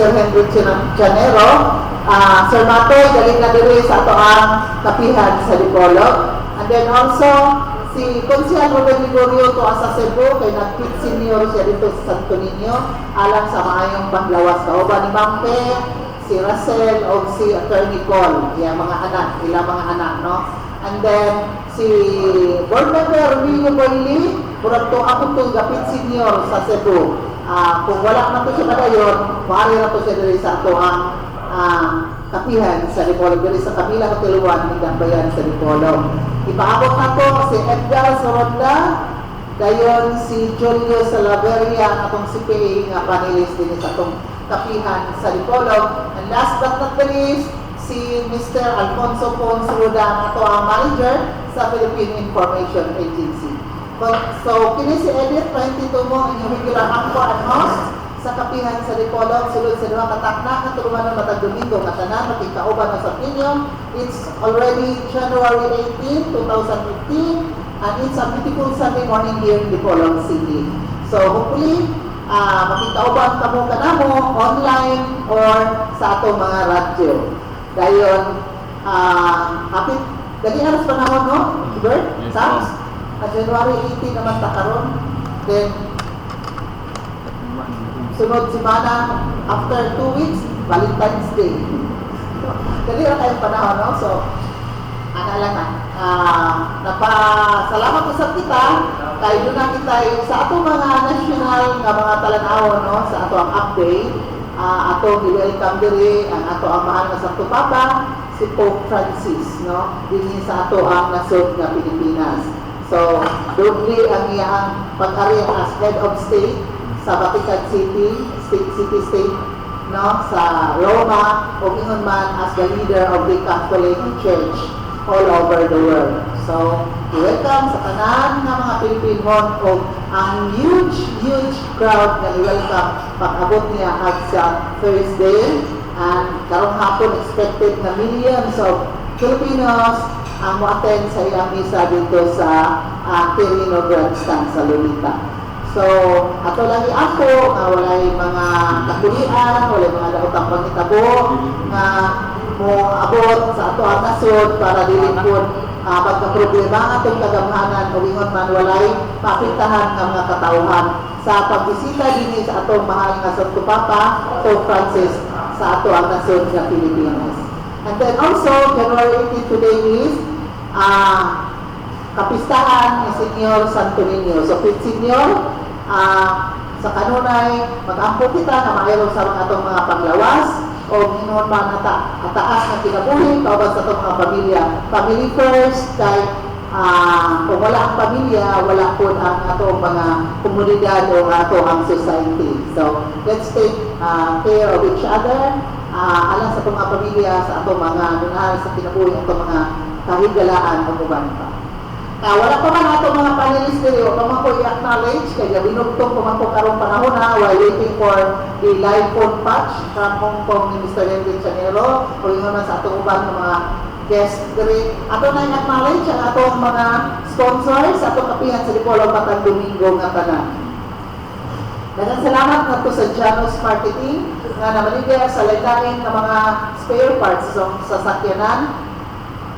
Sir Henry Chanero. Sir Matoy, galing na diri sa ato ang kapihan sa Dipolog. And then also, si Consial Ruben Ligorio to sa Cebu, kay nag-quit senior siya dito sa Santo Niño, alang sa maayong panglawas. Kauban ni Mampe, si Russell o si Attorney Cole, yung mga anak, ilang mga anak, no? And then, si Board Member Romeo Boyli, murag to ako itong gapit senior sa Cebu. Kung wala man to siya madayon, maaari na to siya diri sa ato ang kapihan sa Dipolog, diri sa kabila katuluan ng Dambayan sa Dipolog. Ipaabot na to si Edgar Soronda, dayon si Julio Salaveria, ang atong CPA nga panelist din sa atong kapihan sa Dipolog. And last but not the least, si Mr. Alfonso Ponsuda, ang ato ang manager sa Philippine Information Agency. So, kini si Edith, 22 mo, inyong regular angko and host sa kapihan sa Dipolog, sulod sa duha katakna, katulungan ng matag Domingo, katanan, makikauban na sa opinion. It's already January 18, 2015, and it's a beautiful Sunday morning here in Dipolog City. So, hopefully, makikauban ka mo kanamo, online, or sa atong mga radyo. Dayon, happy, dali aras panahon, no? Bert? Sams? January 18 naman takaron. Then, sunod semana, after 2 weeks, Valentine's Day. Dali na tayong panahon, no? So, lang na. Napasalamat ko sa kita, kaya doon na kita sa atong mga national nga mga talanawon, no? Sa ato ang update, ato i-welcome diri ang ato ang mahal na Santo Papa, si Pope Francis, no? Dinhi sa ato ang nasod nga Pilipinas. So, doon ang iyang pag-ari as head of state sa Vatican City, City-State, no, sa Roma, o ingon man as the leader of the Catholic Church all over the world. So, welcome sa tanan ng mga Pilipino o ang huge crowd na i-welcome pag-abot niya at sa Thursday, and karong hapon expected na millions of Filipinos ang mo-attend sa iyang misa dito sa Quirino Grandstand sa Lolita. So, ato lagi ako, walay mga kakulian, walay mga daotang pangitabo, nga mo abot sa ato ang nasod para dili po pagka-problema ang atong kagamhanan o ingon man walay mapintahan ng mga katauhan sa pagbisita din sa atong mahal nga Santo Papa, Pope Francis, sa ato ang nasod nga Pilipinas. And then also, January 18 today is kapistahan ni Senyor Santo Niño. So, Pit Senyor, sa kanunay, mag-ampo kita na mayroon sa mga itong mga panglawas o ginoon man ataas na kinabuhi, kauban sa itong mga pamilya. Family first, kahit kung wala ang pamilya, wala po ang itong mga komunidad o ato ang society. So, let's take care of each other, alang sa itong mga pamilya, sa itong mga nunahal sa kinabuhi, itong mga kahigalaan o uban pa. Wala pa man ato mga panelists dito, kung ko i-acknowledge, kaya binugtong kung ako karong panahon while waiting for the live phone patch from Hong Kong ni Mr. Henry Chanero, o yung naman sa atong uban ng mga guests dito. Ato na i-acknowledge ang atong mga sponsors, atong kapihan sa Dipolog matang Domingo nga tanan. Daghang salamat na to sa Janus Marketing nga namaligya sa laylain ng mga spare parts sa sasakyanan.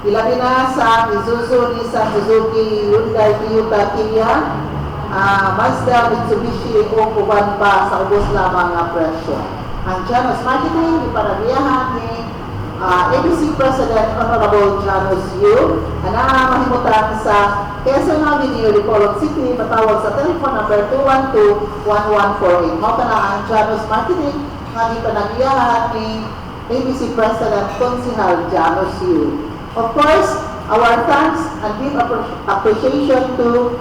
Ilabi na sa Isuzu, Nissan, Suzuki, Hyundai, Toyota, Kia, Mazda, Mitsubishi, o kuban pa sa ubos lamang nga presyo. Ang Janus Marketing, ipanabiyahan ni ABC President Honorable Janus Yu, na mahimutan sa Quezon Avenue, Dipolog City, matawag sa telephone number 212-1148. Mao ka na ang Janus Marketing, nga ipanabiyahan ni ABC President Consihal Janus Yu. Of course, our thanks and deep appreciation to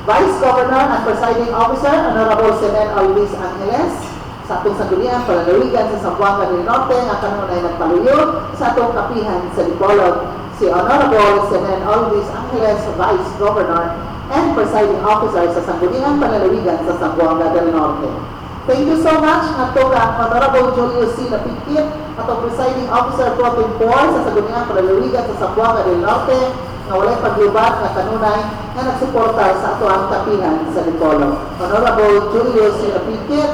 Vice Governor and Presiding Officer, Honorable Senen Alvis Angeles, sa atong sanggunian, palalawigan sa Zamboanga del Norte, nga kanunay nagpaluyo sa atong kapihan sa Dipolog, si Honorable Senen Alvis Angeles, Vice Governor and Presiding Officer sa sanggunian, palalawigan sa Zamboanga del Norte. Thank you so much ato ang Honorable Julio C. Lapikit, atong Presiding Officer Pro Tempore sa Sangguniang Palalawigan sa Zamboanga del Norte, nga walay paglubat nga kanunay nga nagsuporta sa ato ang kapihan sa Dipolog. Honorable Julio C. Lapikit,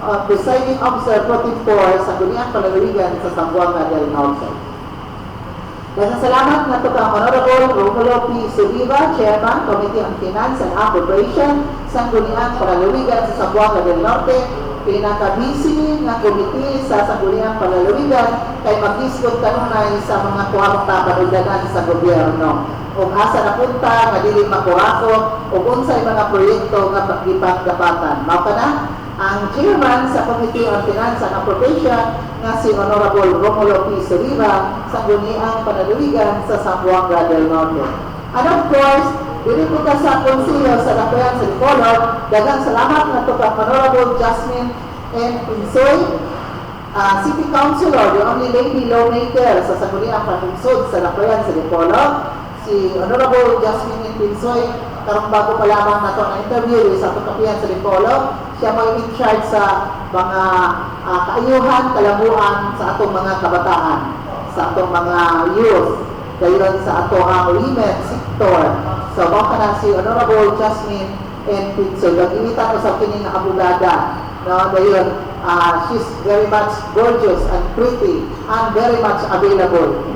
Presiding Officer Pro Tem 4 sa Guniang Palalawigan sa Zamboanga del Norte. Daghang salamat nga to kang Honorable Romulo P. Soliva, Chairman, Committee on Finance and Appropriation sa Guniang Palalawigan sa Zamboanga del Norte, pinaka-busy nga committee sa Sangguniang Palalawigan kay mag-discuss kanunay sa mga kwarta panugdanan sa gobyerno. Kung asa na punta, nga dili makurako, o unsay mga proyekto nga pagdapatan. Mao ka na, ang chairman sa Committee on Finance and Appropriation nga si Honorable Romulo P. Soliva sa Guniang Palalawigan sa Zamboanga del Norte. And of course, dili po ka sa konsilyo sa Lapuyan sa Dipolog, daghang salamat na to kang Honorable Jasmine N. Pinsoy, City Councilor, the only lady lawmaker sa Sangguniang Panungsod sa Lapuyan sa Dipolog. Si Honorable Jasmine N. Pinsoy, karong bago pa lamang na to na interview sa Lapuyan sa Dipolog, siya mo in charge sa mga kaayuhan, kalabuan sa atong mga kabataan, sa atong mga youth, dayon sa ato ang women sector. So, baka na si Honorable Jasmine N. Pinsoy. Nag-imitan ko sa kining abogada. No, dayon, she's very much gorgeous and pretty and very much available.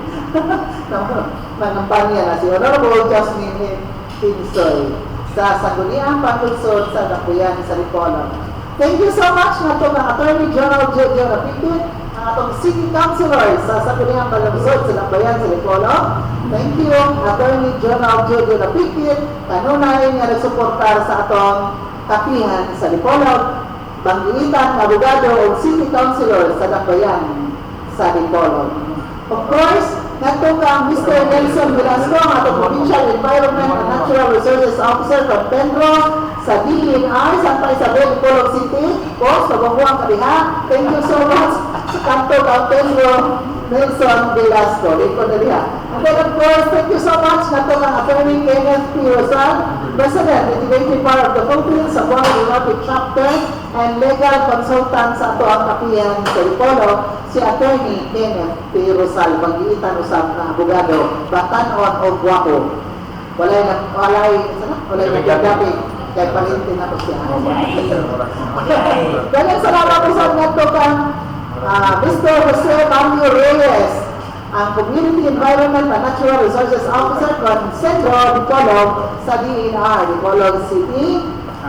Nangampanya na si Honorable Jasmine N. Pinsoy sa Sangguniang Panungsod sa Lapuyan sa Dipolog. Thank you so much na to ng Attorney General Jojo Rapipit, ang atong City Councilor sa Sangguniang Panungsod sa Lapuyan sa Dipolog. Thank you, Attorney General Jojo Rapipit, kanunay nga nagsuportar sa atong kapihan sa Dipolog, Banggitan, abogado o City Councilor sa Lapuyan sa Dipolog. Of course, nato kang Mr. Nelson Velasco, ang atong Provincial Environment and Natural Resources Officer from Pedro sa DENR, Santa Isabel, Dipolog City. Boss, pagbabuang kaliha. Thank you so much sa kanto kang Pedro Nelson Velasco. Ito na liha. And then of course, thank you so much nato kang Attorney Kenneth P. Rosal, President, Legislative Power of the Philippines, sa Buwan United Chapter, and legal consultant sa ato ang kapihan sa Dipolog, si Attorney Kenneth P. Rosal, mag-iitan usap na abogado, batanon o guwapo. Walay nagagabi, kaya palintin ako siya. Ganyan salamat po sa nato kang Mr. Jose Mario Reyes, ang Community Environment and Natural Resources Officer from Centro Dipolog sa DENR, Dipolog City.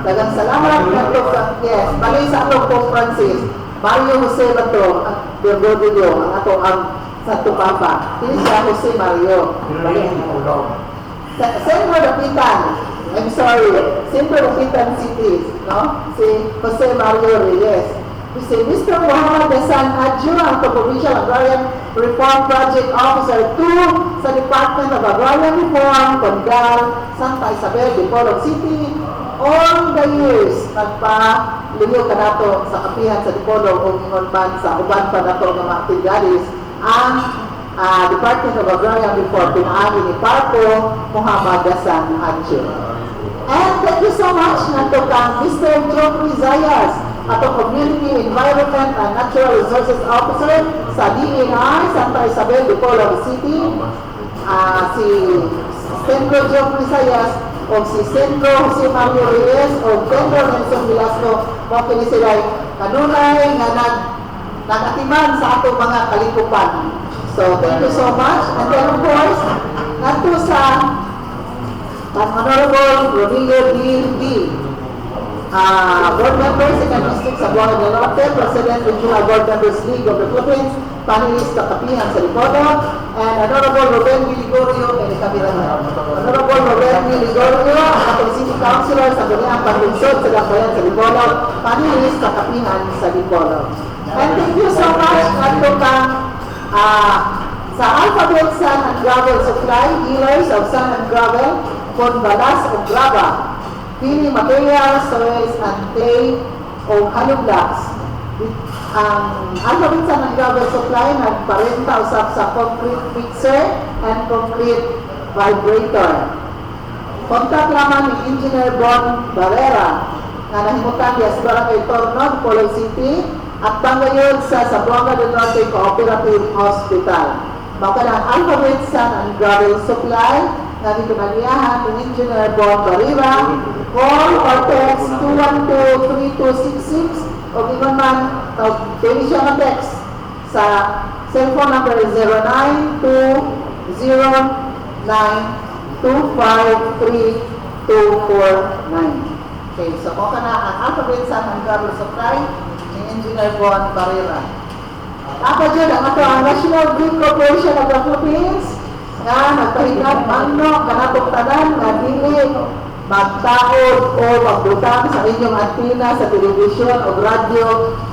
Dagang salamat nato kang bali sa atong Pope Francis, Mario Jose Bato, at Bergoglio, ang ato ang Santo Papa. Hindi siya Jose Mario. Centro Dapitan, I'm sorry, Centro Dapitan City, no? Si Jose Mario Reyes. Si Mr. Muhammad Hasan Adjo, ang Provincial Agrarian Reform Project Officer 2 sa Department of Agrarian Reform, Condal, Santa Isabel, Dipolog City. All the years, nagpa-liyo ka nato sa kapihan sa Dipolog o ingon man sa uban pa nato ng mga activities ang Department of Agrarian Reform, pinaagi ni Parco Muhammad Hasan Adjo. And thank you so much nato kang Mr. Jeffrey Zayas, ato Community Environment and Natural Resources Officer sa DENR, Santa Isabel, Dipolog City. Si Centro Jeffrey Zayas o si Centro Jose Mario Reyes o Pedro Nelson Velasco, mo kini sila kanunay nga nagatiman sa ato mga kalikupan. So thank you so much. And then of course, nato sa Honorable Rodrigo D. Board Member, Second District sa Buwan del Norte, President Regional Board Members League of the Philippines, panelist sa kapihan sa Dipolog, and Honorable Ruben Ligorio, Honorable Ruben Ligorio, atong City Councilor sa Guniang Panungsod sa Lapuyan sa Dipolog, panelist sa kapihan sa Dipolog. And thank you so much nato kang sa Alphabet Sand and Gravel Supply, dealers of sand and gravel, Convalas o Grava, Pili Materials, Soils and Clay o Hollow Blocks. Ang Alphabet Sand and Gravel Supply nagparenta usap sa concrete mixer and concrete vibrator. Contact lamang ni Engineer Bon Barrera na nahimutan niya sa Barangay Tornon, Dipolog City at bangayon sa Zamboanga del Norte Cooperative Hospital. Baka ng Alphabet Sand and Gravel Supply na pinaniyahan ni Engineer Bon Barrera. Call or text 212-3266 O ingon man, pwede siya ma-text sa cellphone number 0920-9253249. Okay, so kung ka na ang alphabet sa ang Carlos Socray, ni Engineer Juan Barrera. Ako dyan, ang ato ang National Green Corporation of the Philippines, nga nagpahingat mangno, kanatong tanan, nga dili magtaod o magbutang sa inyong antina sa telebisyon o radyo,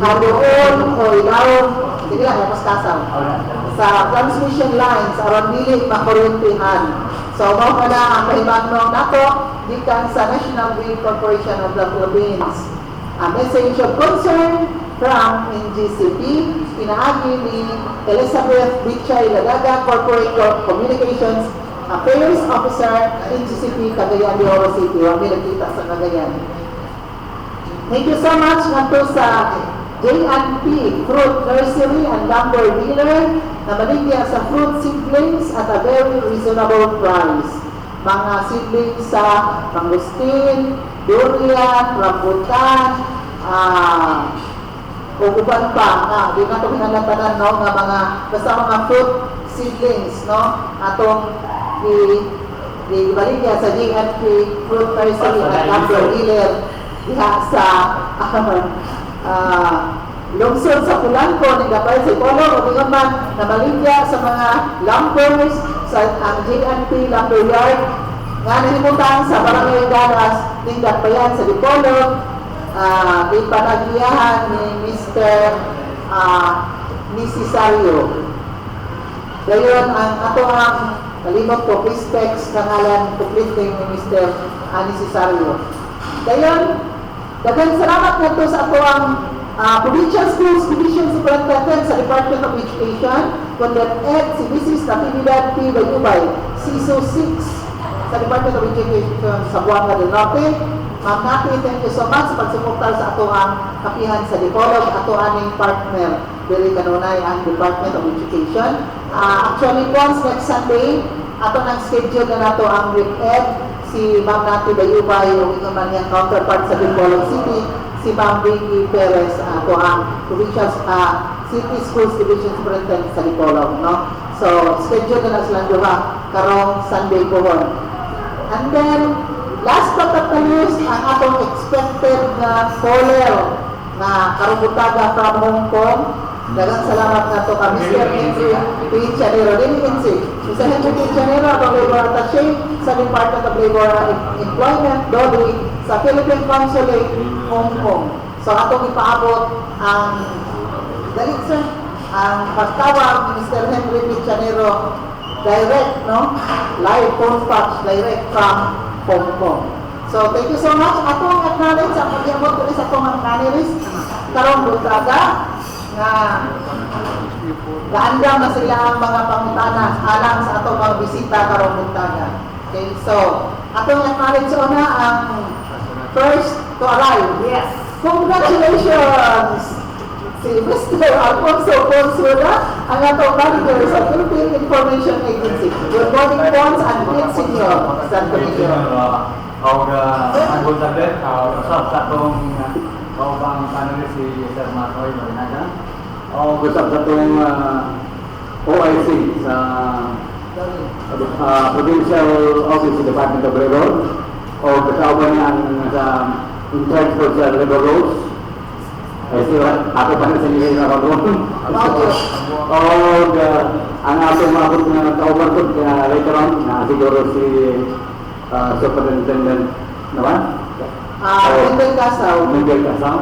hadoon o ilawon, hindi lang, mas kasaw, sa transmission lines, aron dili makuryentihan. So, mo ka na ang kahimangno nato, gikan sa National Green Corporation of the Philippines. A message of concern from NGCP, pinaagi ni Elizabeth Bichay Lagaga, Corporate Communications Affairs Officer, NGCP, Cagayan de Oro City. Huwag nakita sa Cagayan. Thank you so much nganto sa J&P Fruit Nursery and Lumber Dealer na maligya sa fruit seedlings at a very reasonable price. Mga seedlings sa mangustin, durian, rambutan, o uban pa nga di na ito hinalatanan, no, nga mga basta mga fruit seedlings, no, atong ibaligya sa J&P Fruit Nursery at Lumber Dealer diha sa lungsod sa Pulanco ni Gapay sa Ipolo o di man na maligya sa mga lumpers sa ang J&P Lumber Yard nga nahimutang sa Barangay Daras ni Gapayan sa Ipolo. Di panagiyahan ni Mr. Nisisario. Dayon ang ato ang kalimot ko respects kangalan completing ni Mr. Nisisario. Dayon daghang salamat ngadto sa ato ang Provincial Schools Division Superintendent sa Department of Education, Condet si Mrs. Natividad P. Bayubay, CISO 6 sa Department of Education sa Buanga del Norte. Ma'am Nati, thank you so much sa pagsuportar sa ato ang kapihan sa Dipolog, ato aning partner, dili kanunay ang Department of Education. Actually, once next Sunday, ato nang schedule na nato ang WIC-ED, si Ma'am Nati Bayubay, yung ikaman niyang counterpart sa Dipolog City, si Ma'am Vicky Perez, ato ang Provincial City Schools Division Superintendent sa Dipolog, no? So, schedule na silang duha, karong Sunday po. And then, last but not least, ang atong expected na caller na karubutaga from Hong Kong. Dagang salamat na to ka Mr. Henry P. Chanero. Dili Henry. Mr. Henry P. Chanero, atong labor attaché sa Department of Labor and Employment, DOLE, sa Philippine Consulate, Hong Kong. So, atong ipaabot ang dalit sir, ang pagtawag ni Mr. Henry P. Chanero direct, no? Live phone patch direct from Hong Kong. So, thank you so much. Ako ang acknowledge sa pag-iabot ko sa itong mga kanilis karong butaga na gaandam na sila ang mga pangutana alang sa atong mga bisita karong butaga. Okay, so, atong acknowledge sa una ang first to arrive. Yes. Congratulations! Si Mr. Alfonso Consuela, ang atong manager sa Philippine Information Agency. Good morning, Pons and Pete Senior. Santo Niño. Ang tablet, sa itong kaupang panel si Sir Matoy Marinaga. Gusap sa itong OIC sa Provincial Office of Department of Labor o kasama niya sa in-charge for sa labor roads. Kasi ako pa rin sa nilay na pag-roon. Ang atong maabot na kauban ko later on na siguro si Superintendent naman? Mendel Casaw. Mendel Casaw.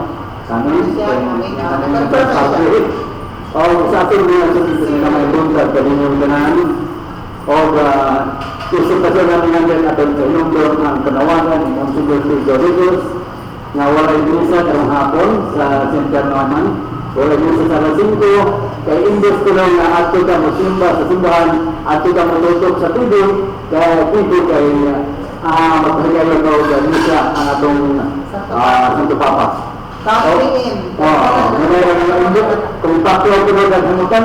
Sana sa ating mga sasito na may buntag kaninyong ganahan gusto pa siya namin natin at ang inyong ang panawagan ng Security Doritos na wala ibinisa karong hapon sa center naman. Wala ibinisa sa alas 5 kaya imbes ko lang na ato ka masimba sa simbahan, ato ka matutok sa TV kaya TV kay magpahigay ko ibinisa ang atong Santo Papa. Tapos kung pakyo ko na naghamutan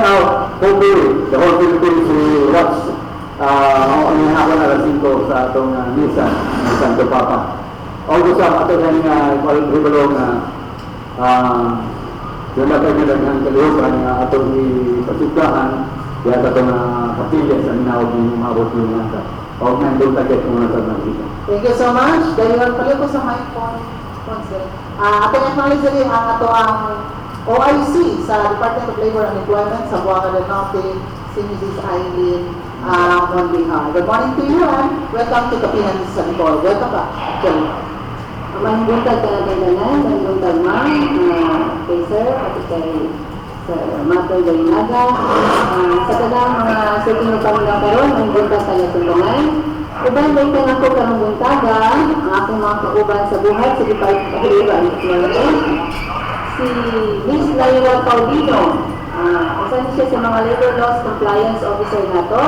hopefully the whole Philippines will watch ang hapon alas 5 sa atong misa ng Santo Papa. Although sa ato ng Ribalong Wala kayo nagdagang kalihukan na atong ipasugdahan kaya ito na kapilya sa minawag ng umabot yung nasa. Huwag na yung target kung nasa nakita. Thank you so much. Dahil pala ko sa my phone. Ating acknowledge rin ang ato ang OIC sa Department of Labor and Employment sa Buanga del Norte, si Mrs. Eileen Mondiha. Good morning to you and welcome to Kapihan sa Nicole. Welcome back. Maraming buntag ka na kailangan, maraming buntag ma'am, kay sir, at kay Sir Mato Galinaga. Sa kanang mga setting na pamilya karon, maraming buntag ka na kailangan. Uban ba ito ako karong buntaga, ang aking mga kauban sa buhay, sa Department si Miss Lyra Paulino. Isa siya sa mga Labor Laws Compliance Officer na to.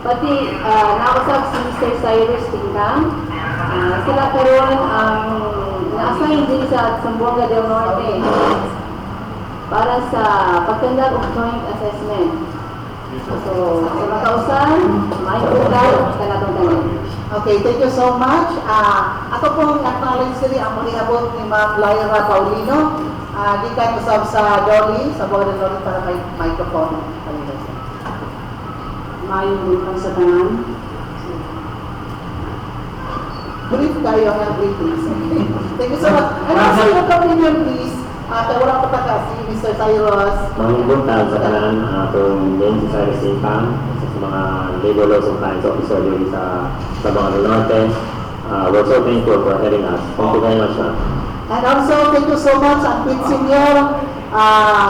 Pati nakausap si Mr. Cyrus Tingkang. Sila karon ang na-assign din sa Zamboanga del Norte para sa pagkandag of joint assessment. So, sa makausan, may ugal, kanatong tanan. Okay, thank you so much. Ako pong acknowledge rin ang mangyabot ni Ma'am Lyra Paulino. Gikan usab sa Dolly, sa Buanga del Norte para may microphone. Mayong buntag sa tanan. Brief kayo ang brief, please. Thank you so much. And also, your opinion, please. Kaya walang pataka si Mr. Cyrus. Mga buntag sa kanan, itong din si Cyrus Sintang, isa sa mga labor laws and compliance officer dito sa Buanga del Norte. We're so thankful for having us. Thank you very much, ma'am. And also, thank you so much ang Pit Senior,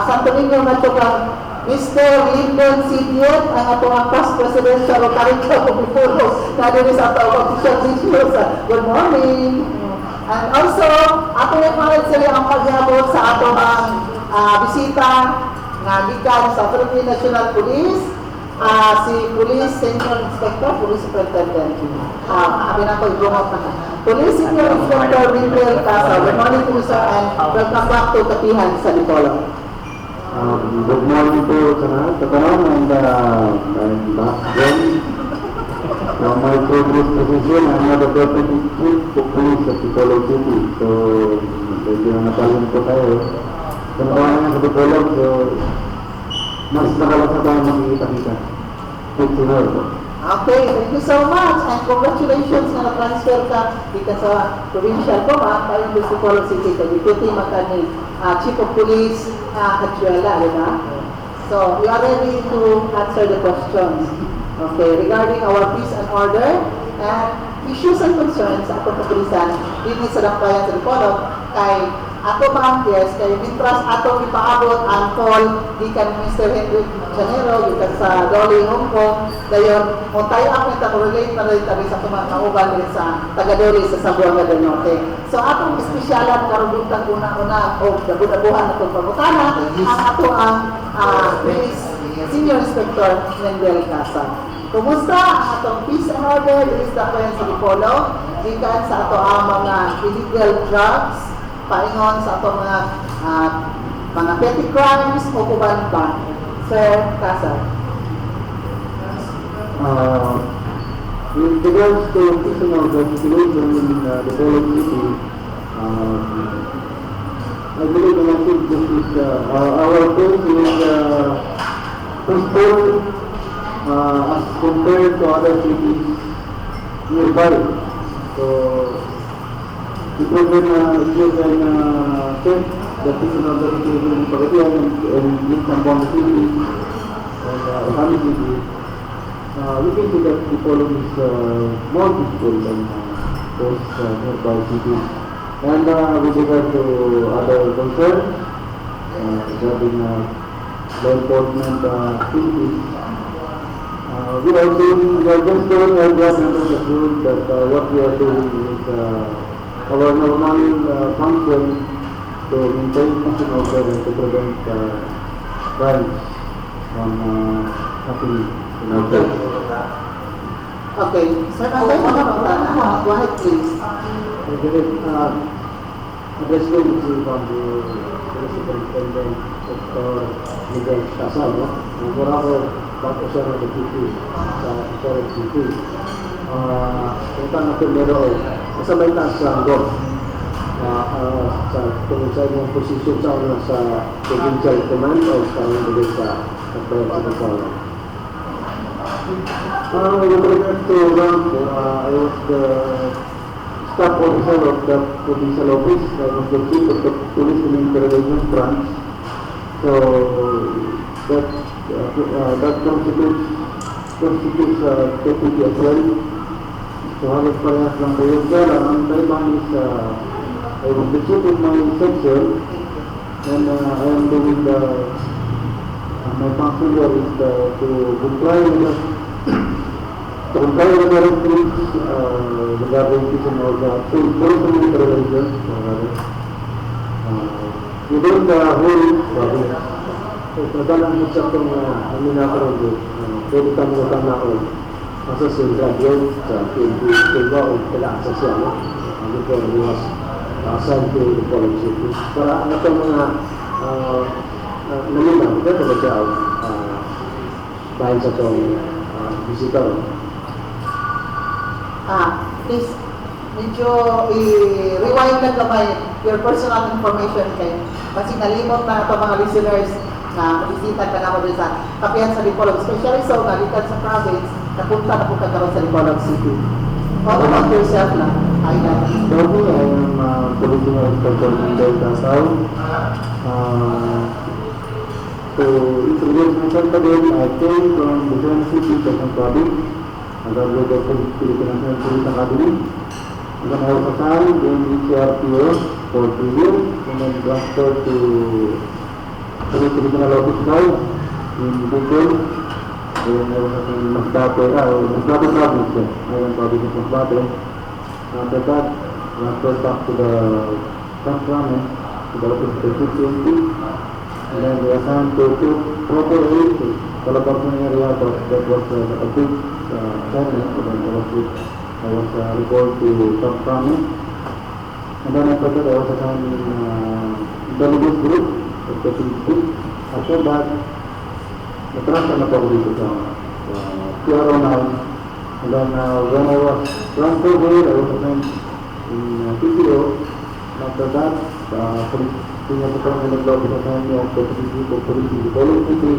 Santo Niño na ito kang Mr. Lyndon Sidiot, ang ato ang past president sa Rotary Club of Bipolo, na din sa tawag official issues. Good morning. And also, ato yung mga sila ang pagyabot sa ato ang bisita nga gikan sa Philippine National Police, si Police Senior Inspector, Police Superintendent. Abi na ko i-promote na. Police Senior Inspector Wendell Casa. Good morning to you, sir, and welcome back to Kapihan sa Nicolo. Good morning po sa lahat. Sa karoon, and back again from my previous position, I'm not a deputy chief of police at Ticolo City. So, medyo natalon po tayo. Sa nabahan sa Ticolo, so mas nakalasa tayo makikita-kita. Good to know po. Okay, thank you so much, and congratulations na na-transfer ka dito sa provincial command para yung Ticolo City. Deputy Makani, Chief of Police, Hachuela, di ba? So, we are ready to answer the questions. Okay, regarding our peace and order and issues and concerns sa atong kapulisan dito sa Dakbayan sa Ticolo, kay ato ba, yes, kay Mitras atong ipaabot ang call gikan Mr. Henry Janero, gikan sa Dolly Hong Kong, dayon kung tayo ang relate na rin tabi sa tumatauban rin sa taga-Dolly sa Zamboanga del Norte. So atong espresyalan karundutan una-una o dabudabuhan na itong pagkutana ang ato ang Police Senior Inspector Wendell Casa. Kumusta ang atong peace and order is Dakbayan sa Ticolo, gikan sa ato ang mga illegal drugs, paingon sa ato mga petty crimes o kuban pa. Sir Casa. In regards to peace and order situation in the Ticolo City, I believe the message is our case is peaceful as compared to other cities nearby. So, depending issues and check the peace and order situation in Pagadian and in Zamboanga City and Ohio City, we can see that Ticolo is more peaceful than those nearby cities. And with regard to other concerns regarding law enforcement activities, we are just doing our job members of doing that what we are doing is our normal function to maintain peace and order and to prevent crimes from happening in our place. Okay. Sir, go ahead please. Address ko yung from the Superintendent Dr. Miguel Casal, mura ko bago siya na nag-TV sa Ticolo City. Punta na ito meron, kasabay taas sa Angon. sa tungkol sa inyong posisyon sa una sa provincial command o sa mga sa Pagbayan sa Kasala. With regard to rank, I was the staff officer of the provincial office. I was the chief of the police and interrogation branch. So that constitutes deputy as well. So halos parehas lang kayo. Kaya lang, ang kaibahan is I was the chief of my section and I am doing my function there is to comply with the rules regarding this and all that. So police and interrogation. Within the whole nadalang mo siya itong minakaroon doon. Pwede kami na ako sa graduate sa PNP o kailangan sa siya. Ano po, he was assigned to the college city. Para ano itong mga nalinaw, ito ba siya dahil sa itong visitor. Please, medyo i-rewind lang kamay your personal information kayo. Kasi nalimot na ito mga listeners na bisita ka na mo sa kapihan sa Dipolog. Especially so, nalitan sa province, napunta na po kagaroon sa Dipolog City. What about yourself lang? Dati, I am original from Davao. To introduce myself again, I came from different cities of my province. I graduated from Philippine National Police Academy. And then I was assigned in ECRPO for 3 years and then transferred to Police Regional Office now in Bicol. Then I was in Masbate province. I am province of Masbate. After that, transferred back to the Transrame, to the office of the CCMP. And then we assigned to proper aid to Calabarzon area, but that was a big challenge. So then I was reported to Transrame. And then after that, I was assigned in intelligence group, especially group. After that, natransfer na po ako dito sa PRO now. And then when I was transferred here, I was assigned in PCO. After that, senior superintendent of the Academy of Deputy Chief of Police in Dipolog City.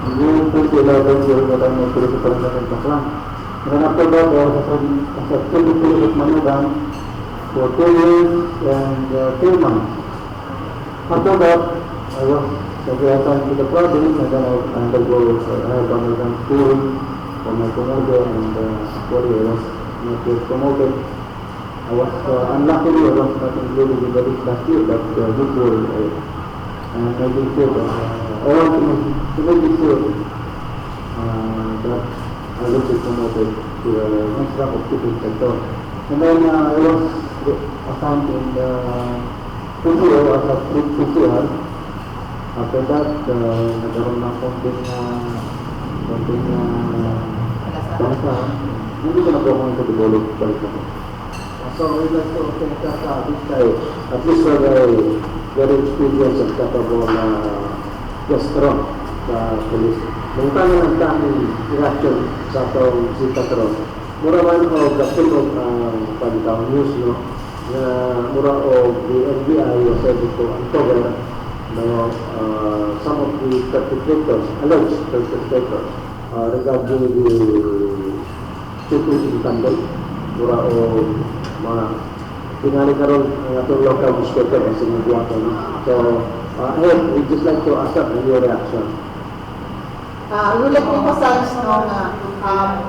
And then 2011, during the time of Police Superintendent of Lang. And then after that, I was assigned as a Secretary of Manugang for 2 years and 2 months. After that, I was assigned to the province, and then I undergo Manugang schooling for my promotion, and actually I was not yet promoted. I was unluckily I was not included in the list last year, but this year I'm making sure that I want to make sure that I will be promoted to the next rank of chief inspector. And then I was assigned in the PCO as a PCR. After that, nagkaroon ng konting bansa. Hindi ko na po akong sa Dipolog balik ako. So I would like to thank this guy, at least for the very experienced and capable restaurant sa police. Nung tanong ang daming reaction sa itong si Patron, mura man o gastin o palitang news, no? Na mura o the NBI was able to uncover some of the perpetrators, alleged perpetrators, regarding the security scandal. Mura o mga tingali karon ang atong local discover ang sinibuatan. So, Ed, we'd just like to ask up your reaction. Ulit ko po sa no, na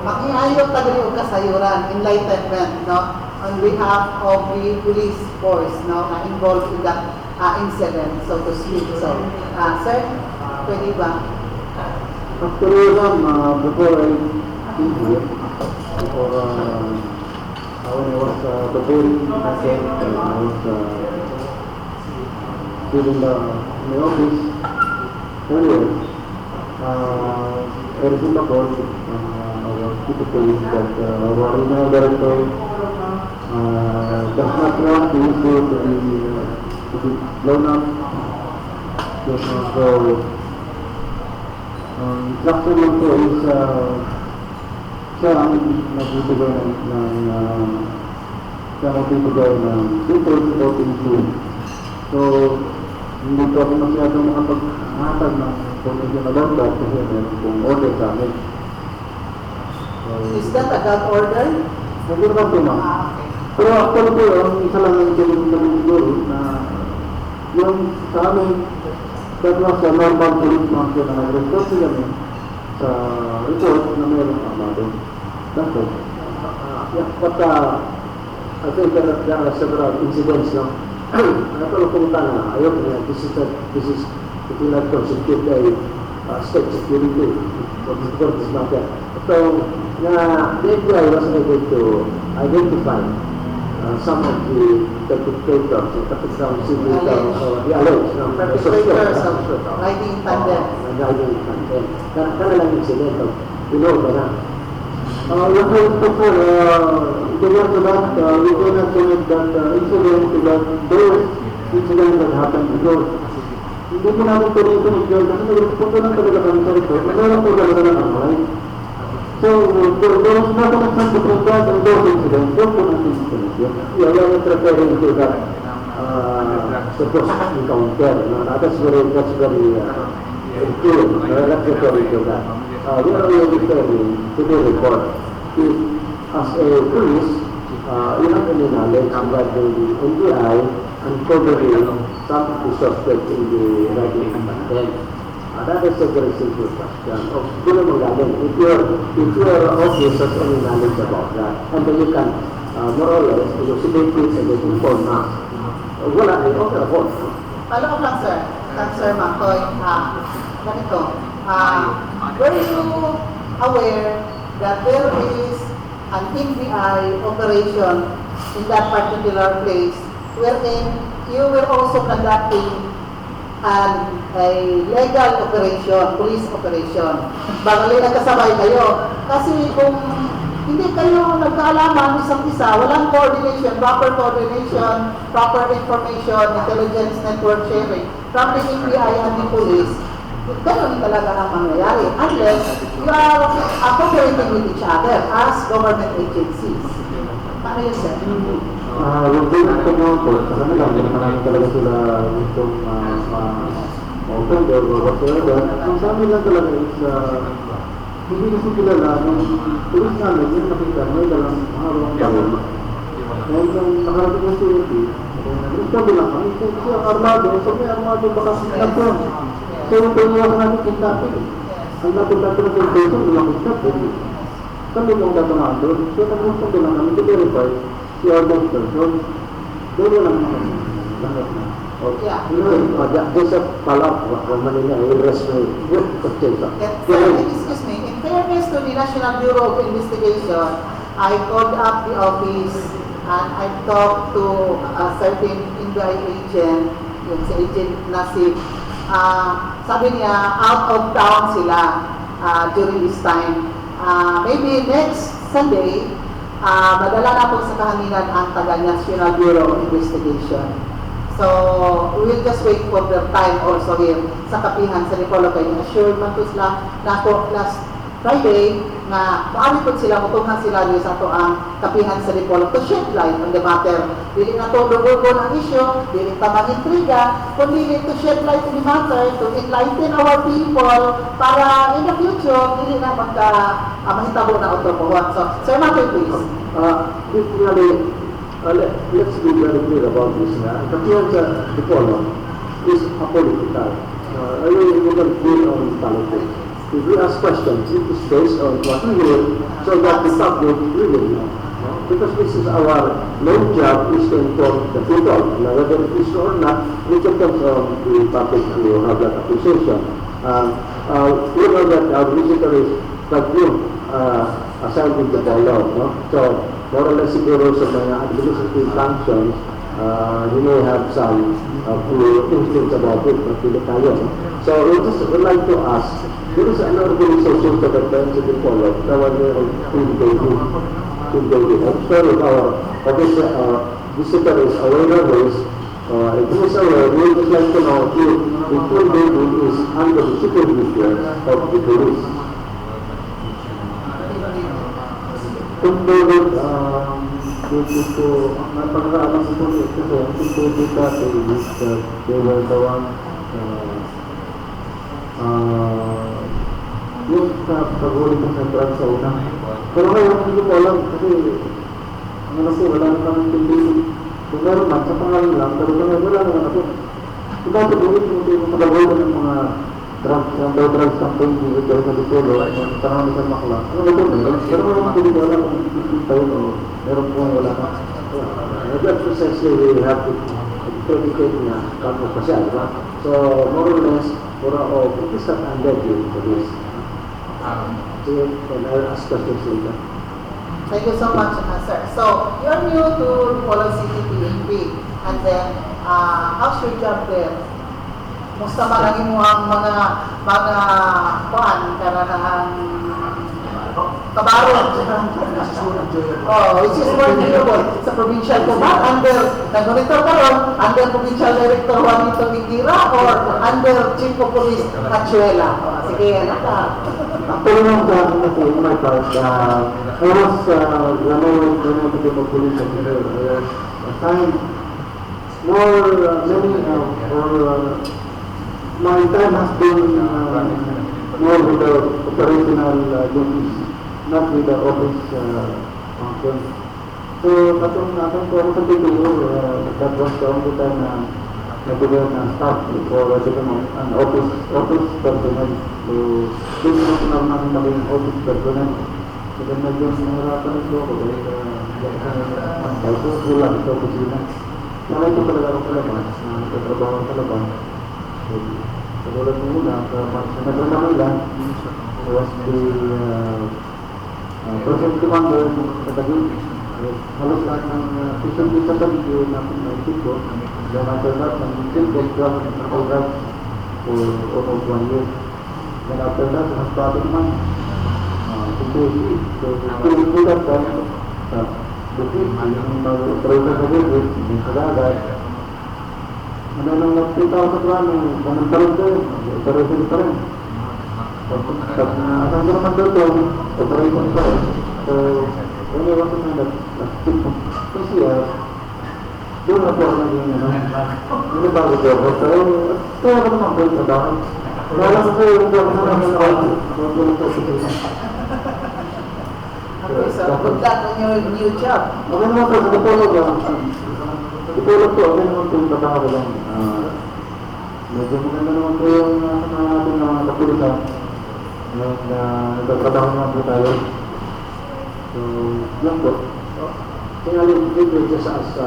makiayo tagali og kasayuran, enlightenment, no, on behalf of the police force, no, na involved in that incident, so to speak. So, sir, pwede ba? Actually, before I came here, when I was preparing myself, I was still in my office earlier. I received a call from our chief of police that our regional director does not want the issue to be blown up. So, instruction lang po is siya ang nagbibigay ng siya magbibigay ng details about the issue. So, hindi ko ako masyadong makapaghatag ng information about that kasi meron pong order sa amin. So, Is that a gag order? hindi naman po, ma'am. Okay. Pero actually po, ang isa lang ang kailangan kami siguro na yung sa amin, that was a normal police function na nag-report sila sa report na mayroong armado. That's it. Yeah, but I think there are several incidents now. Ano pumunta na, ayok na, this is, if you like, constitute a state security for this matter. So, the FBI was able to identify some of the perpetrators, the alleged Perpetrators of riding in tandem. Kanalang incident, know ba na? Yung po sir, regard to that, we cannot connect that incident to that those incidents that happened because hindi po namin tuloy-tuloy yun kasi nag-responde lang talaga kami sa report. Meron po talaga ng alright. So, there was no connection between that and those incidents. Doon po natin tuloy yun. Yeah, we are not referring to that supposed encounter. No, that's very clear. We are not referring to that. We are only referring to the report. If, as a police, you have any knowledge about the NBI uncovering some of the suspects in the writing content. That is a very simple question. If your office has any knowledge about that, and then you can more or less elucidate it and then inform us. Wala, ay okay ako. Follow up lang, sir. Sir Makoy, ganito. Were you aware that there is an NBI operation in that particular place wherein you were also conducting a legal operation, police operation? Bagali nagkasabay kayo. Kasi kung hindi kayo nagkaalaman isang isa, walang coordination, proper information, intelligence network sharing from the NBI and the police, ganun talaga ang mangyayari unless you are cooperating with each other as government agencies. Paano yun, sir? Yung din ito mo po, sa kanila, hindi naman namin talaga sila itong open or whatsoever. Ang sa amin lang talaga is, hindi kasi kilala ng tulis namin, yung nakita, may dalang maharong tao. Ngayon yung nakarating ng security, nag-responde lang kami, kasi ang armado, so may armado baka sinapon. So yung piniwasan natin kidnapping. Ang natin ng sensation, walang kidnapping. Kami yung datangaan doon, so nag-responde lang kami to verify si order person. Doon lang naman. Lahat na. Yeah. There's a follow-up from Manila, I will rest my question. Excuse me, in fairness to the National Bureau of Investigation, I called up the office and I talked to a certain NBI agent, yung si Agent Nasib. Sabi niya, out of town sila during this time. Maybe next Sunday, madala na po sa kahanginan ang taga-National Bureau of Investigation. So, we'll just wait for the time also here sa kapihan sa Dipolo kayo. Assured man po sila na po last Friday na maaari po sila, mutungan sila sa ito ang kapihan sa Dipolo to shed light on the matter. Dili na ito lubugo ng issue, dili tamang intriga, kundi to shed light on the matter, to enlighten our people para in the future, dili na mahitabo na otopohon. So, Sir Makoy, please. Let's be very clear about this. Kapihan sa Dipolo is apolitical. I will not deal on politics. If we ask questions, it is based on what we hear so that the public really know. Because this is our main job is to inform the people. Now, whether it is or not, it depends on the public to have that appreciation. We know that our visitor is assigned in the Dipolo. No? So, more or less siguro sa mga administrative functions, you may have some instincts about it, but hindi tayo. So, we just would like to ask, there is an organization that attends to the Dipolo, na one team building. I'm sure if our visitor is aware of this, if he is aware, we would like to know if the team building is under the supervision of the police. Kung David, due to ang pagkakaalam sa police kasi ang security dati is that they were the one yung sa pag-ulit ng sentral sa una. Pero ngayon, hindi ko alam kasi ang ano po, wala na kami hindi. Kung meron man, sa pangalan lang, pero ngayon wala naman ako. Ikaw pag-ulit yung pag-ulit ng mga drugs, yung drugs campaign dito dahil sa Ditolo, yung tanong sa Makla. Ano ba ito? Pero ngayon, hindi ko alam kung ikikita yun o meron po wala na. That precisely we have to predicate na kapo pa siya, di ba? So, more or less, it is not under the police. So, and I'll ask questions later. Thank you so much, sir. So, you're new to Polo City PNP, and then, how's your job there? Musta marami mo ang mga kuan, karanahan, kabarong. Which is more enjoyable sa provincial ko ba? Nag-monitor ka ron, under Provincial Director Juanito Mingira or under Chief of Police Achuela? Sige, Actually, nung sa akin na po, in my part, I was, when I became a police officer, I was assigned my time has been more with the operational duties, not with the office functions. So, atong po ako sa PTO, that was the only time na nabigyan ng staff before an office personnel. So, doon ako naman maging office personnel. So, then medyo nahirapan ito ako dahil ko kulang sa opisina. Nakay ko talaga ako sa labas, nagtatrabaho sa labas. So, sa ulat mo muna, sa naman lang, was the person commander sa Taguig. Halos lahat ng station dito sa Taguig natin na isip ko. Then after that, nag-isip ko from Nakalgag for almost 1 year. Then after that, mas traffic man. Security. So, security ko lang sa Bukit, yung mag-operator sa Bukit, yung Sagagay. Ano nang nagpita ako sa plano, ganun pa rin doon, operation pa rin. Asang ko naman doon doon, operation pa rin. So, when I was in that kasi doon na po ako naging hindi ba ako doon. So, kaya ko naman po yung trabaho. Wala ko kayo yung doon naman ako. Okay, so good luck on your new job. Okay naman po, sa Dipolog Dipolog po, okay naman po yung trabaho ko lang. Medyo maganda naman po yung kasama natin ng mga kapulisan. Na nagtatrabaho naman po tayo. So, lang po. Kaya yung just as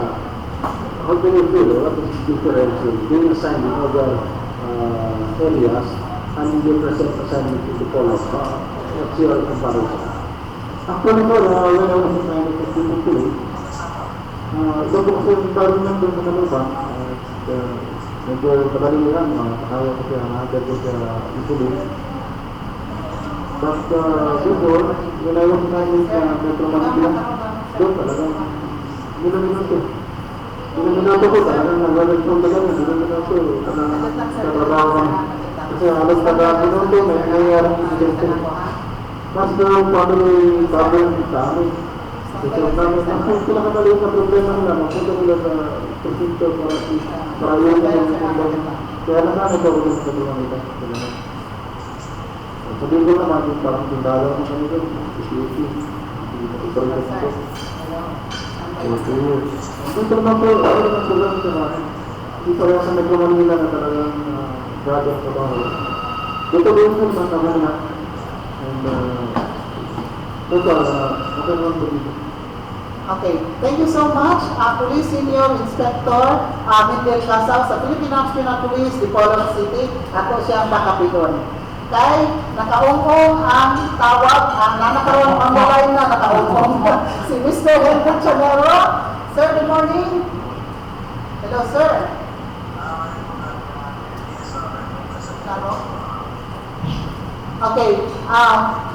how can you feel, what is the difference in being assigned in other areas and the present assignment to the college? What's your comparison? Actually po, when I was assigned to the police, ito po kasi yung environment doon sa Kalupa. Medyo kadali lang, kaya ko siya, nakagad ko siya yung police. But before, when I was assigned sa Metro Manila, doon talagang minuto. Minuto ko talagang nag-respond talaga, minuto sa trabaho kami. Kasi halos minuto, may nangyayarang incident. Mas na family problem sa amin. Kasi namin, ang pinakamaliit na problema nila, mapunta nila sa presinto para yun yung kaya nasanay ko ulit sa Manila. Sabihin ko naman, parang tindala naman kami doon, security. Ito naman po, ako naman po lang sa mga hindi pa rin sa Metro Manila na talagang graduate sa baho. Dito doon po naman naman na and ito, okay naman po dito. Okay, thank you so much, Police Senior Inspector Mendel Casal sa Philippine National Police, Dipolog City. Ako siya ang kakapidon. Kay nakaungkong ang tawag, ang nanakaroon ang line na nakaungkong si Mr. Henry Chanero. Sir, good morning. Hello, sir. Okay,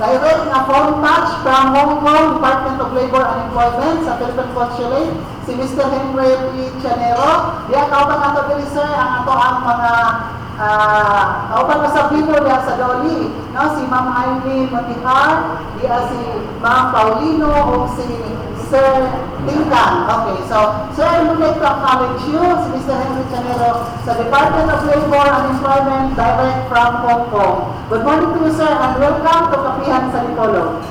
direct na phone touch from Hong Kong Department of Labor and Employment sa Philippine Consulate, si Mr. Henry P. Chanero. Diya kauban ato diri sir ang ato ang mga kauban pa sa video diya sa Dolly, no? Si Ma'am Aileen Matihar, diya si Ma'am Paulino o si Sir Tingkang. Okay, so sir, I would like to acknowledge you, si Mr. Henry Chanero, sa Department of Labor and Employment, direct from Hong Kong. Good morning to you, sir, and welcome to Kapihan sa Dipolo.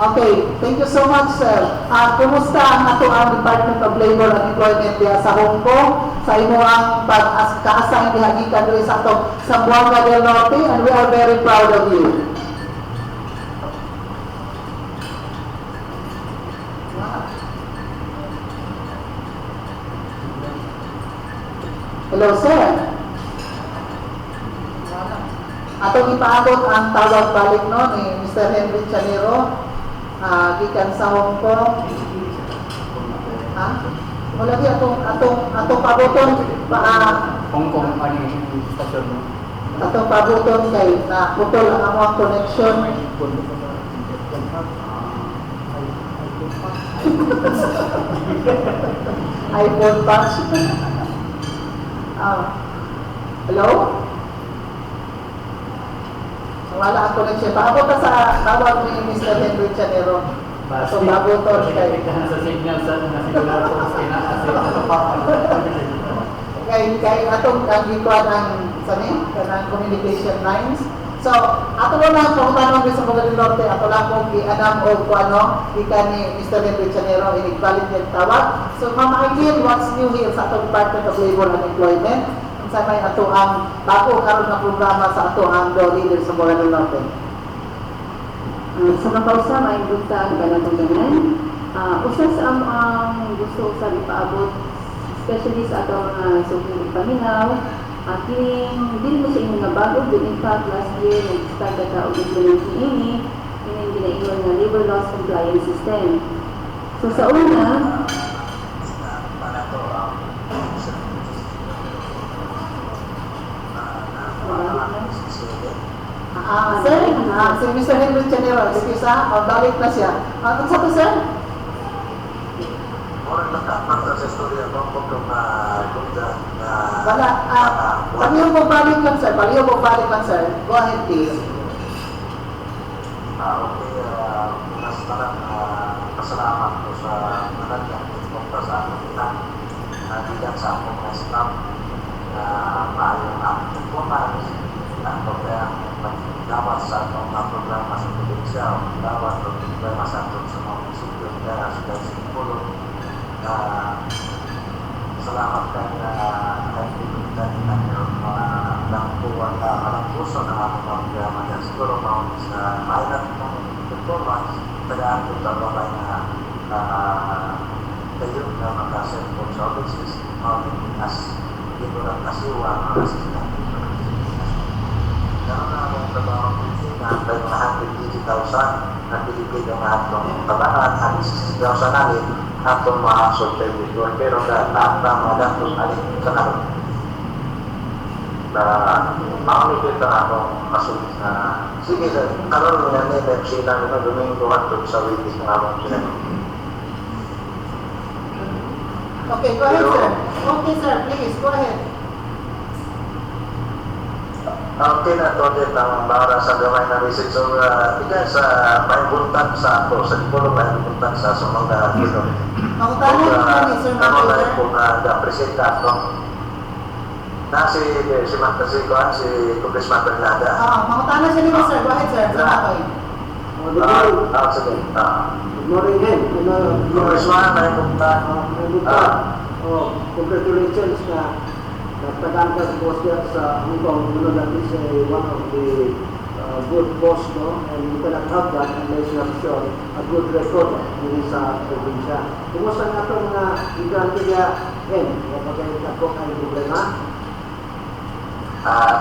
Okay, thank you so much, sir. Kumusta ang ato ang Department of Labor and Employment diya sa Hong Kong? Sa imo ang pag-ka-assign dihagikan diri sa ato Zamboanga del Norte, and we are very proud of you. Hello, sir. Atong ipaabot ang tawag balik no ni Mr. Henry Chanero, gikan sa Hong Kong. Ha? Wala di atong pabuton Hong Kong ano yung stasyon mo? atong pabuton kay na putol ang among connection. iPhone touch. Hello? Wala ang connection. Paabot ka sa tawag ni Mr. Henry Chanero. So, pabuton kay sa signal sa nasigurado ko kasi kay atong ang gikuan ang kanang communication lines. So, ato na kung tanong sa Zamboanga del Norte, ato lang kung i-anam o kung ano, ikan ni Mr. Henry Chanero, inig-valid yung tawag. So, Mama Aileen, what's new here sa atong Department of Labor and Employment? Sa may ato ang bago karon na programa sa ato ang leader sa Zamboanga del Norte. Sa makausa, may buntag kanatungganan. Usa sa ang gusto sa ipaabot, especially sa atong mga sugong paminaw, kining dili mo sa inyo nga bago, but in fact last year nag-start ka og implement ini ginaingon nga labor laws compliance system. So sa una, Sir, si Mr. Henry Chanero, sige sa, balik na siya. Ano sa to, sir? Wala, paliho mo balik lang, sir. Paliho mo balik lang, sir. Go ahead, please. Mas parang pasalamat ko sa managyan punta sa ating ilang bilang sa akong mga staff na maayong aking performance at kaya dapat sa atong mga programa sa probinsya dapat programa sa atong sa mga munisipyo kaya sudah siguro na salamat kayo na nagpipilitan ng mga langkuhan na alang puso ng ating mga programa dyan siguro maunod sa mailang performance tagaan ko sa babay na kayo na mag-cellphone services maunod as dito ng kasiwa mga sisilang karoon na akong trabaho na 580,000 na pilipid ang atong tabangan at 60,000 natin atong mga subscriber pero taang mga datos alin sa naroon na makamigit na akong masulit na sige sir, karoon mo yan sila na Domingo at sa wikis ng among sinanong. Okay, go ahead, sir. Okay, sir, please, go ahead. Ang kinatodit ang para sa gamay na message so ika sa paibuntag sa ako sa Dipolo paibuntag sa mga dito. Ang tanong ko ni Sir Manager. Kung na-presenta ako na si Mantasico si Congressman Bernada. Mga tanong siya nito, sir. Go ahead, sir. Salamat. Sige. Good morning din. Congressman, may punta. Congratulations na nagtagaan ka sa poster sa Hong Kong. That is one of the good posts, no? And you cannot have that unless you have shown a good record dito sa probinsya. Kumusta nga ito mga higante niya, kapag ako kayo problema?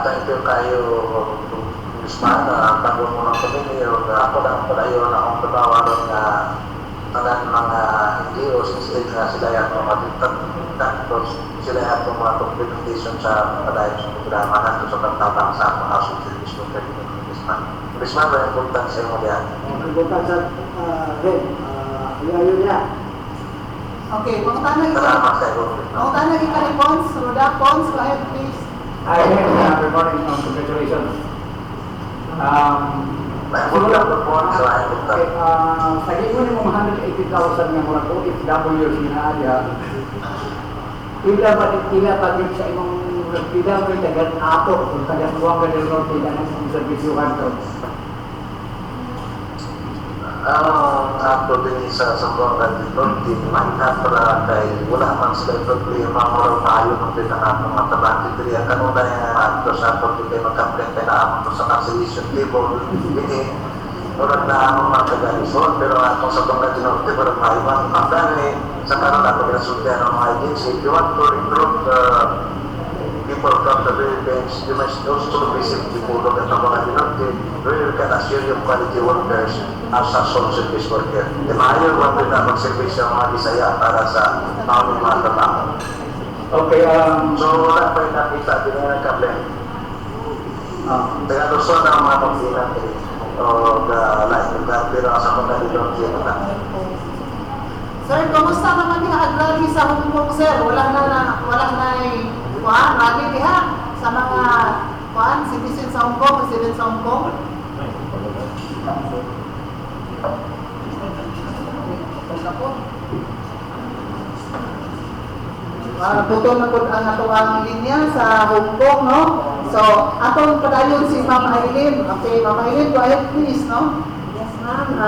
Thank you kayo, Congressman. Tanggol mo ng pamilya. Ako lang pala yun akong trabaho na tanan mga NGOs instead nga sila yung matitag tapos sila yung mga implementation sa padayon sa programa nato sa pagtabang sa mga housing service ng Congressman. Congressman, may important sa inyo diyan. Bukan sa red, ayaw niya. Okay, pangutana Salamat sa iyo. Pangutana kita ni Pons, Roda Pons, go ahead please. Hi, good morning, congratulations. May important po sa important. Sa gawin mo 180,000 nga mura ko, FWs na niya, ila ba din sa imong ila ba yung tagat ato, kung tagat buwang ganyan ron, ila na sa servisyuhan to? Ato din sa buwan dito, di man para kay wala man sila problema moral tayo ng pinakatong matabang diri ang kanuna yung ato sa ato di kayo magkamplente na ato sa cancellation table ini orang na ang mga taga-Luzon pero atong sa buwan dito pero maiwan ang dami sa karon ato ginasulte ng mga agency if you want to recruit people from the very bench, you must also visit people of the mga dinarte where you can assure yung quality workers as a social service worker. The mayor wanted na mag-service yung mga Bisaya para sa aming mga trabaho. Okay, So wala pa yung nakita, di na nagka-blend. Kaya Luzon ang mga pagsinan o lain lugar pero sa mga dinarte na. Sir, kumusta naman yung agrari sa Hong Kong, sir? Wala na kuan, rally diha sa mga kuan, citizen sa Hong Kong, resident sa Hong Kong. Putol na po ang atong linya sa Hong Kong, no? So, atong padayon si Ma'am Aileen. Okay, Ma'am Aileen, go ahead please, no? Yes, ma'am.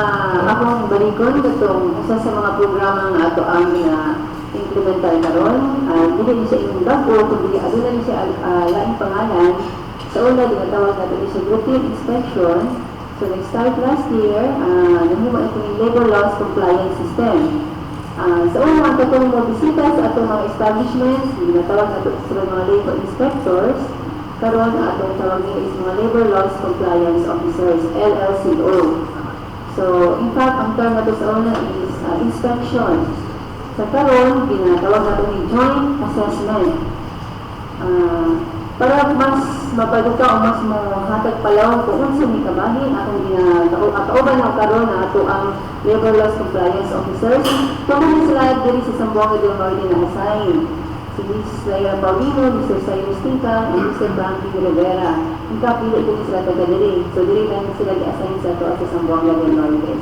Akong balikon katong isa sa mga programa nga ato ang implementar karon. Dili siya imong bago, kundi aduna ni siya laing pangalan. Sa una ginatawag nato ni siya routine inspection. So nag-start last year, nahimo ito yung labor laws compliance system. Sa una ang katong mga bisita sa atong mga establishments, ginatawag nato sila mga labor inspectors. Karon ang atong tawag nila is mga labor laws compliance officers, LLCO. So in fact, ang term nato sa una is inspection. Sa karon, ginatawag natin ni joint assessment. Para mas mapaduka o mas mahatag palaw kung unsa ni kabahin atong ginatauban na karon na ato ang labor laws compliance officers. Kung sila diri sa Zamboanga del Norte na assign. Si Mrs. Laila Paulino, Mr. Cyrus Tinkan, and Mr. Frankie Rivera. Ang kapila ito sila taga diri. So diri lang sila gi-assign sa ato sa Zamboanga del Norte.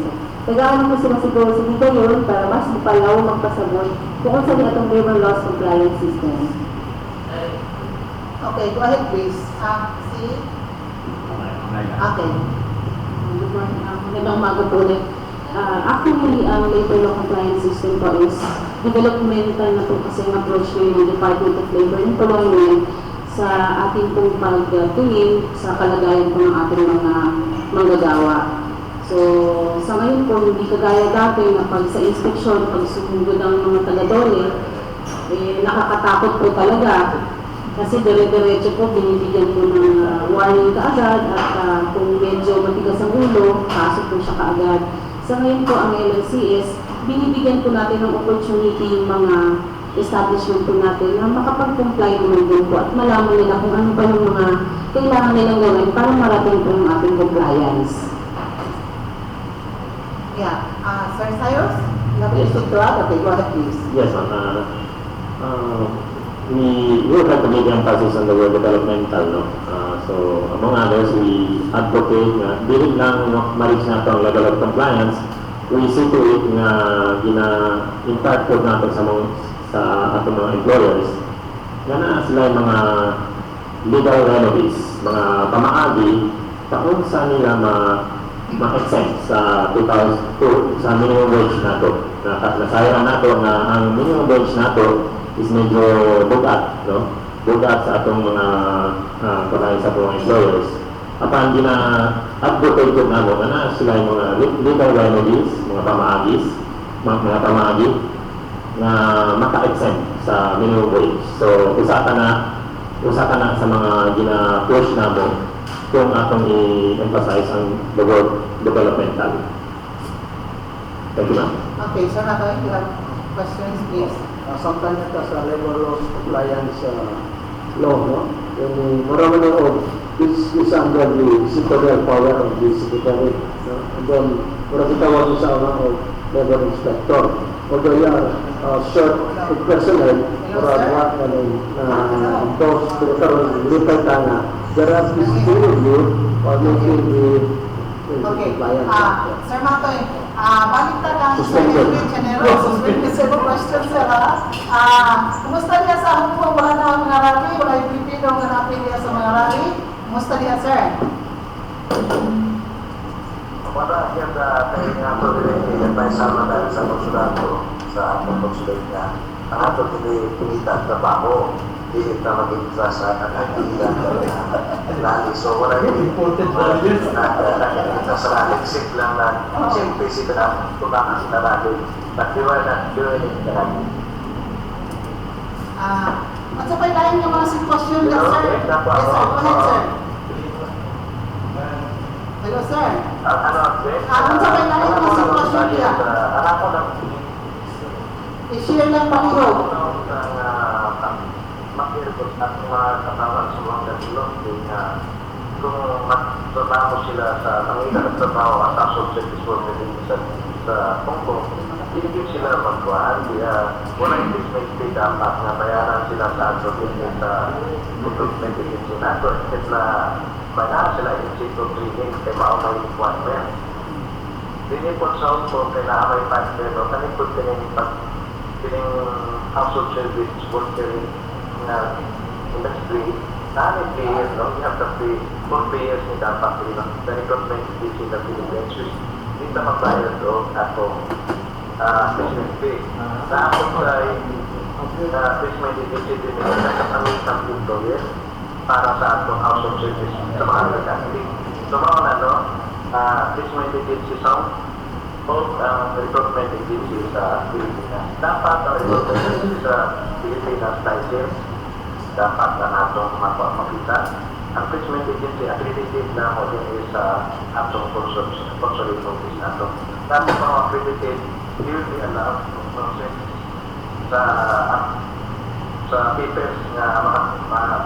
Tagaan mo sila siguro sa dito yun para mas mapalaw magpasabot kung saan niya itong labor laws compliance system. Okay, go ahead please. Okay. Good morning. Magandang umaga po ulit. Actually, ang labor law compliance system po is developmental na po kasi ang approach ng Department of Labor Employment sa ating pong pagtingin sa kalagayan po ng ating mga manggagawa. So, sa ngayon po, hindi kagaya dati na pag sa inspeksyon, pag sumugod ang mga taga-dole, nakakatakot po talaga. Kasi dire-diretso po, binibigyan po ng warning kaagad at kung medyo matigas ang ulo, pasok po siya kaagad. Sa ngayon po, ang LLCS, binibigyan po natin ng opportunity yung mga establishment po natin na makapag-comply naman din po at malaman nila kung ano pa yung mga kailangan nilang gawin para marating po yung ating compliance. Yeah. Sir Cyrus, you have anything to add? Okay, go ahead please. Yes, ma'am. We would like to make emphasis on the word developmental, no? So, among others, we advocate na dili lang ma-reach na ang level of compliance, we see to it na gina-impact po natin sa atong mga employers na sila yung mga legal remedies, mga pamaagi, kung saan nila ma-exempt sa 2002 sa minimum wage na ito. Nasayang na ito na ang minimum wage na ito is medyo bugat, no? Bugat sa atong mga pagkain sa mga employers. Apan gina-advocate ko na mo na sila yung mga legal remedies, mga pamaagi na maka-exempt sa minimum wage. So, usa ka na sa mga gina-push na mo kung atong i-emphasize ang the word developmental. Thank you, ma'am. Okay, sir, Matoy, you have questions, please? Sometimes ito sa labor laws compliance law, no? Yung marami na this is under the disciplinary power of the secretary, no? And then, marami tawag sa of labor inspector. Although yan, short of personnel, what na endorse to the local tanga, there are this two of you or making the Okay. compliance. Sir Matoy, balik na lang sa Suspended. Edwin General. Suspended sa question, sir. Kumusta niya sa Hong Kong? Wala na mga rally? Wala yung Pilipino nga napili niya sa mga rally? Kumusta niya, sir? Wala yan tayo nga po din tayo sama dahil sa konsulado sa atong konsulat niya. Ang atong pinita at trabaho, hindi na mag-isa sa kanagila lali. So wala yung nakikita sa lali. Isip lang na siyempre isip na tumakas na lali. But di ba na doon yung kanagila? At sa pailayan yung mga sitwasyon niya, sir? Yes, sir. Go ahead, sir. Hello, sir. Ano sa pailayan yung mga sitwasyon niya? Anak ko lang. I-share lang palihog. Makirikot at mga katawan sa mga gatilog kung magtrabaho sila sa nangilang trabaho at asol sa disorder sa Hong Kong, hindi sila magkuhan. Wala investment fee dapat na bayaran sila sa asol sa recruitment agency nato. Kasi na bayaran sila yung sito training kay maumay kuhan mo yan. Hindi po sa Hong Kong kay naamay pa pero kanipod pining household service worker na industry, namin players, no? You have to pay 4 players ni dapat sila. The recruitment agency na Philippines, hindi na magbayad doon atong business fee. Sa akong sa business agency din nila kami sa employer para sa atong household service sa mga nagkakili. So mga ano, business agency sa recruitment agency sa Pilipinas. Dapat ang recruitment agency sa Pilipinas license dapat na natong makita. Ang placement agency accredited na mo din sa atong consulate office nato. Dapat mga accredited, you will be allowed to process sa papers na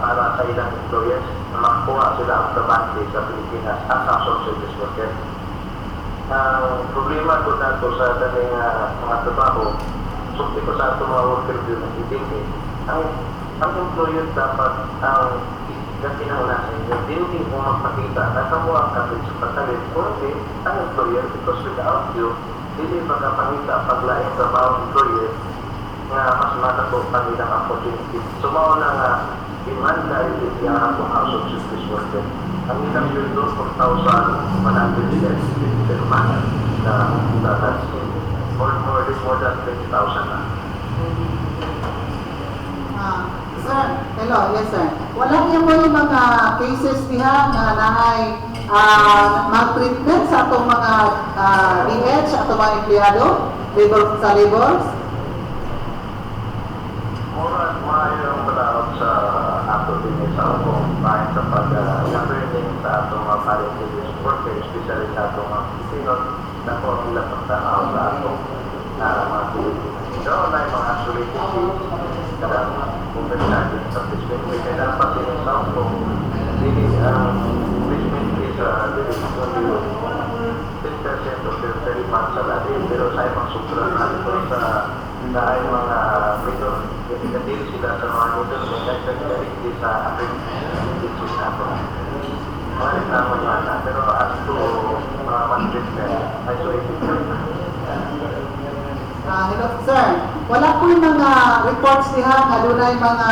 para sa ilang employers na makakuha sila ang trabaho sa Pilipinas as household service worker. Ang problema ko nato sa dating mga trabaho, sukti ko sa itong mga worker view na hindi. Ang employer dapat ang kinahanglan niya. Hindi mo magpakita na kamo ang kapit sa patalit. Kundi ang employer, because without you, hindi magkapangita paglaing trabaho ng employer na mas matako pa nilang opportunity. So mao na nga demand dahil yung akong household service worker. Ang ilang yun doon 4,100 per month na that's more than 20,000 na. Sir, hello, yes sir. Wala niyo mo yung mga cases diha na naay maltreatment sa atong mga DH, atong mga empleyado, sa labors? Mura mayroong palaot sa ato din sa akong bahay sa pag-learning sa atong mga parents workers, especially sa atong mga Pilipino na po nila pagtanaw sa atong mga Pilipino. So, na yung mga actually kadang kumpensahin sa placement fee. Kaya dapat yung sa akong hindi ang placement fee sa only 10% of their very month salary. Pero sa ibang supra natin sa dahil mga minor, hindi sila sa mga minor, hindi sa apprenticeship nato. Mga reklamo naman, pero as to mga management, isolated na. Hello, sir. Wala po yung mga reports diha nga dunay mga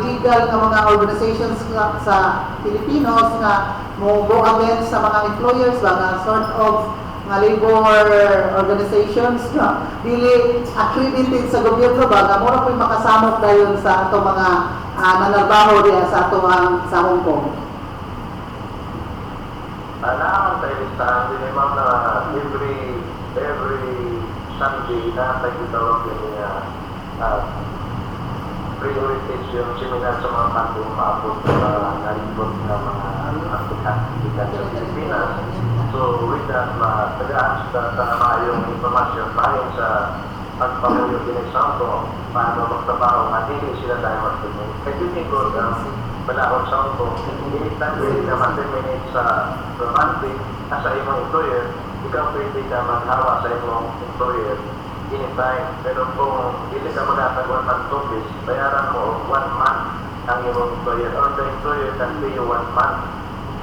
illegal na mga organizations sa Pilipinos nga mo go against sa mga employers ba nga sort of nga labor organizations nga dili accredited sa gobyerno ba nga mura po yung makasamok dayon sa ato mga nanarbaho diha sa ato sa Hong Kong. Naman tayo listahan din naman na every Sunday na tayo tawag din priorities yung seminar sa mga kanto maabot na nalibot na mga aktivitas sa Pilipinas. So with that, tagaan sa mayong informasyon bahin sa pagpamuyo din sa ko, paano magtrabaho, hindi sila tayo magtuloy. Kasi siguro ang balakot sa ko, hindi tayo naman terminate sa romantic sa imong employer, ikaw pwede ka maghawa sa imong employer anytime. Pero kung hindi ka magkakagawa ng tubis, bayaran mo 1 month ang imong employer or the employer can pay you 1 month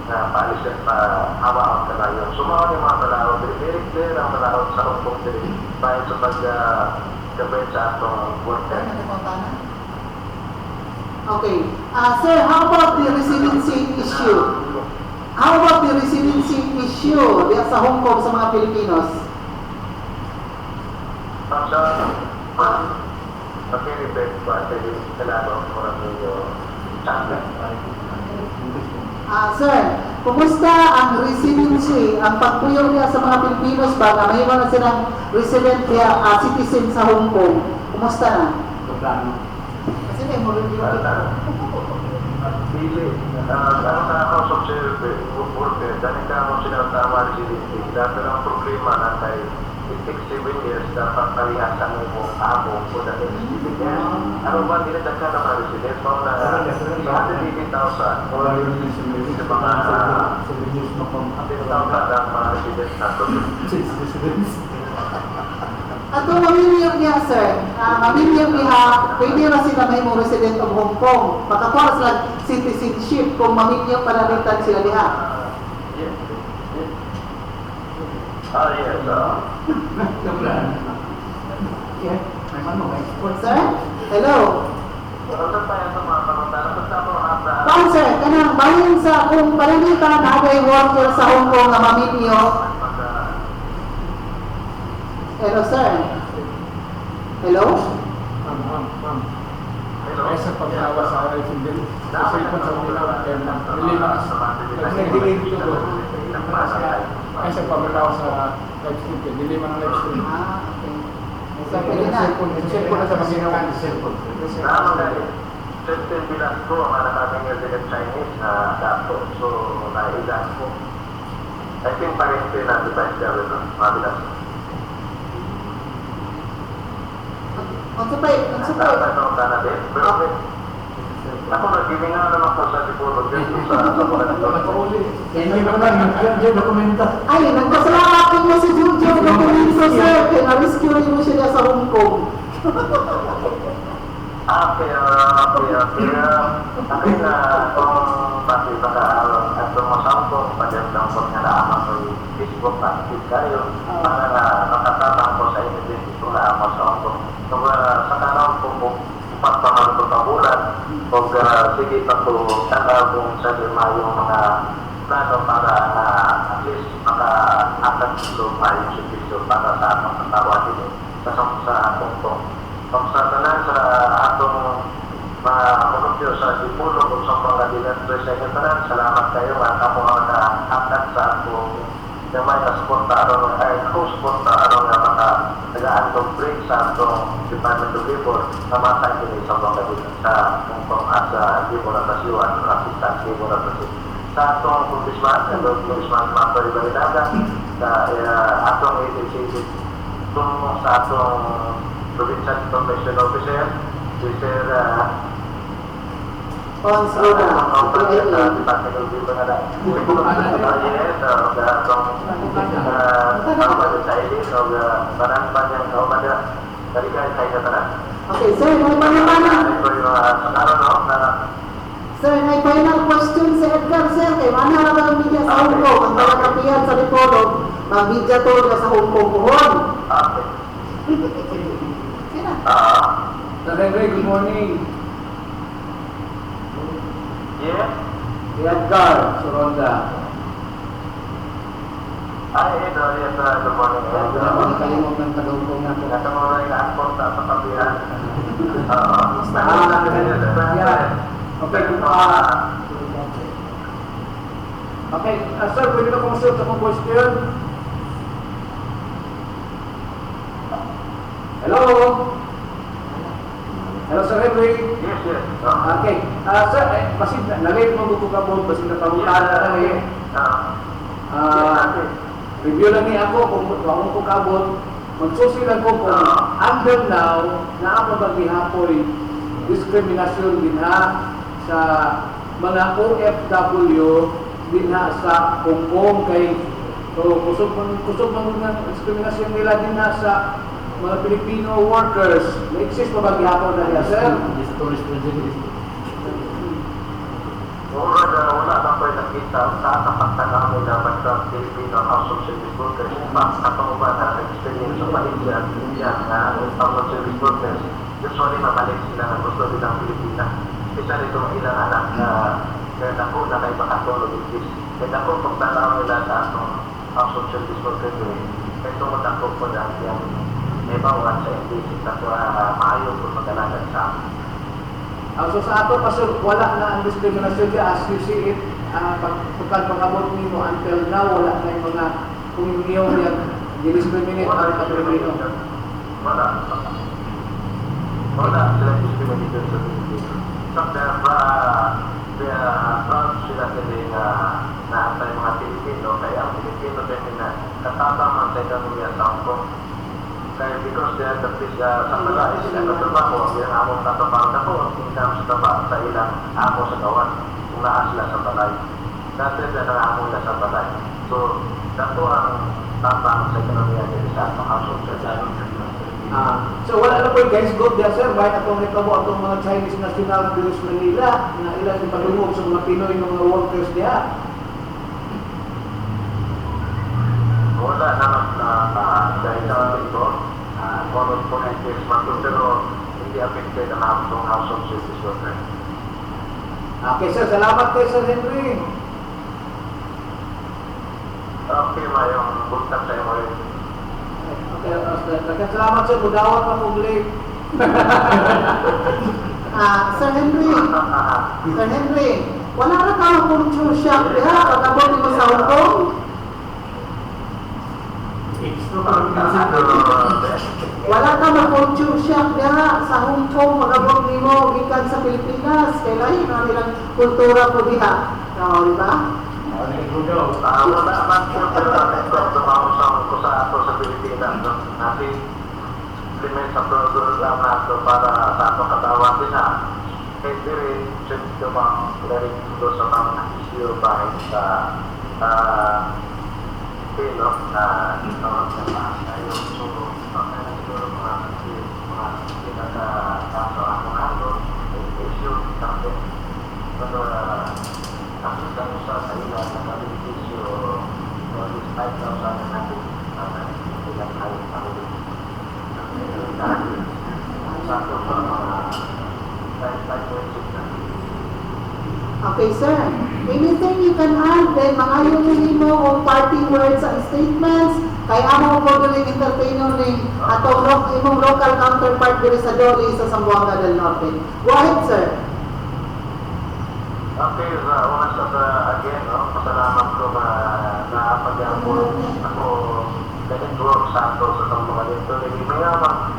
na paalis yan pa hawa ang kalayo. Sumawa yung mga kalayo, very clear ang kalayo sa Hong Kong diri bayan sa pag-gabay sa atong worker. Okay. Sir, how about the residency issue? How about the residency issue diya sa Hong Kong sa mga Pilipinos? Pag-repair ko at kailangan ko rin yung chance. Sir, kumusta ang residency, ang pagpuyo niya sa mga Pilipinos ba na may mga silang resident niya, citizen sa Hong Kong? Kumusta na? Kasi may mo rin yung Pili, ang sa House of Sheriff worker, dahil ka mo sinatama residency, dahil ang problema na kay it takes 7 years dapat parihasan mo ako po dahil residency. Ano ba nila dagka na mga resident? Mga na 180,000 o sa mga 100,000 ang mga resident na to. Ato mamimiyok niya, sir. Mamimiyok niya, pwede na sila may mga resident of Hong Kong. Makakuha sila citizenship kung mamimiyok panalitan sila diha. Yes. Yes. Sir? Hello? Ano pa yan sa mga panuntanan? Basta po Paano, sir? Kanang bayan sa kung panalitan na agay worker sa Hong Kong na mamimiyok. Hello, sir? Hello? Kaya sa pagkawa sa resident, kasi kung sa mga nilimas, nag-negate ito kaya sa pagkawa sa live stream, niliman ang live stream. Okay. So, pwede na. Cellphone na sa maginawa ng cellphone. Certain bilang ko ang nakakang resident Chinese na dato. So, nailan ko. I think parente na device gawin na mabilas. Ang supay. Na din. Pero, ako nag-giving nga naman po sa Sipolo dito sa Pagkakataon. Hindi ba naman, yung dokumento. Ay, nagpasalamat din mo si Jojo Dokumento, sir. Kaya na-rescue mo siya sa Hong Kong. Kaya kung pati pag-aaral at tumasampong pag-aaral ko nga naamang sa Facebook active kayo para na nakatapang ko sa inyo din ito na ako sa ako. So, sa kanang po pagpaman ko sa bulan o sige pa po kung sa lima yung mga plano para at least maka-atat pa yung servisyo para sa atong katawa din sa Hong Kong. Kung sa tanan sa atong mga konopyo sa Sipolo kung sa mga dinatry sa inyo tanan, salamat kayo at ako ang naka-atat sa atong gamay na suporta aron ay suporta aron nga nag-aantong break sa atong Department of Labor na matay din sa mga kabilang sa Hong Kong at sa Labor at Asiwan at Assistant Labor at Asiwan. Sa atong Congressman Matoy Barinaga sa atong agency itong sa atong Provincial Information Officer, Mr. Pons Roda. Department of Labor na lang. Yes, atong sa ili, so parang pa niyang kaumada. Kalikan kayo sa tanan. Okay, sir, may pangalan. Ito yung Sir, may final question si Edgar, sir. Kay mana na ang media sa Hong Kong? Ang kalakapihan sa Lipolo, mag-media to na sa Hong Kong buhon. Okay. Sina? Ray, good morning. Yes. Edgar, Soronda. Ay, ito, yes, good morning. Nakakalimot ng Hong Kong natin. Nakamura yung ang sa kapihan. Okay, okay. Sir, pwede na kong sa kong question? Hello? Hello, Sir Henry? Yes, yes. Okay. Sir, basin, nalate mo ko ka po, basin na pamutaan na kami. Review lang niya ako kung akong ko kabot. Magsusilan ko kung under now na ako maghihapoy diskriminasyon din ha sa mga OFW din ha sa Hong Kong kay kusog man ng diskriminasyon nila din ha sa mga Filipino workers. Na-exist pa maghihapon na niya, sir? Wala na po nakita sa kapagtaka kami dapat sa Filipino House of Service Workers. Kapag ba na experience sa Malaysia at India na House of Service Workers, usually mabalik sila ng gusto nilang Pilipinas. Especially itong ilang anak na kaya na po na kayo makatulog with this. Kaya po pagtaka nila sa atong House of Service Workers, kaya tumutak po po na yung may bawat sa indisip na po maayon po mag-alagan sa amin. So sa ato pastor, wala na ang diskriminasyon niya as you see it, pagkabot nimo until now, wala na yung mga kumingiyaw niya, di-discriminate ang mga Pilipino. Wala sila discrimination sa Pilipino. Kaya proud sila din na naantay mga Pilipino, kaya ang Pilipino din na katataman sa ekonomiya sa Hong Kong. Kaya because they are the fish sa balay, sila katrabaho, yung among katrabaho na po, income sa ilang amo sa gawan, kung naa sila sa balay. Dati na amo na sa balay. So, dato ang tatang sa ekonomiya nila sa atong household sa So wala na po yung guys good there, sir. Bayan atong nitabo atong mga Chinese National Police Manila na ilan yung padungog sa mga Pinoy ng mga workers diya. wala naman na dahil sa ito, mono po na case mato, pero hindi affected ang atong House of Service Workers. Okay, sir. Salamat kay Sir Henry. Okay, mayong buntag sa iyo. Okay, salamat sir. Budawat pa po ulit. Sir Henry, wala na ka culture shock diha pagabot mo sa Hong Kong? Wala ka ma-culture shock diha sa Hong Kong pagabot nimo gikan sa Pilipinas kay lahi na nilang kultura ko diha. No, di ba? Wala naman po pero tumausang ko sa ato sa Pilipinas. Natin implement sa program nato para sa ato katawan din na. Kaya rin, siyempre mga laring ito sa mga issue bahay sa Pino na yung siguro mga pinagkaso ako issue something. Pero ang isang sa ila na nabibisyo o this 5,000 na natin ilang kayo sa ulit. Sa ito pa mga 5.6 na. Okay, sir. Anything you can add, then mga yung mo o parting words and statements, kaya mo po galing entertainer ni atong imong local counterpart diri sa Doli sa Zamboanga del Norte. Go ahead, sir. Okay, una sa again, pasalamat ko na napag-ampon ako ganit work sa ato sa itong mga dito. Hindi mayamang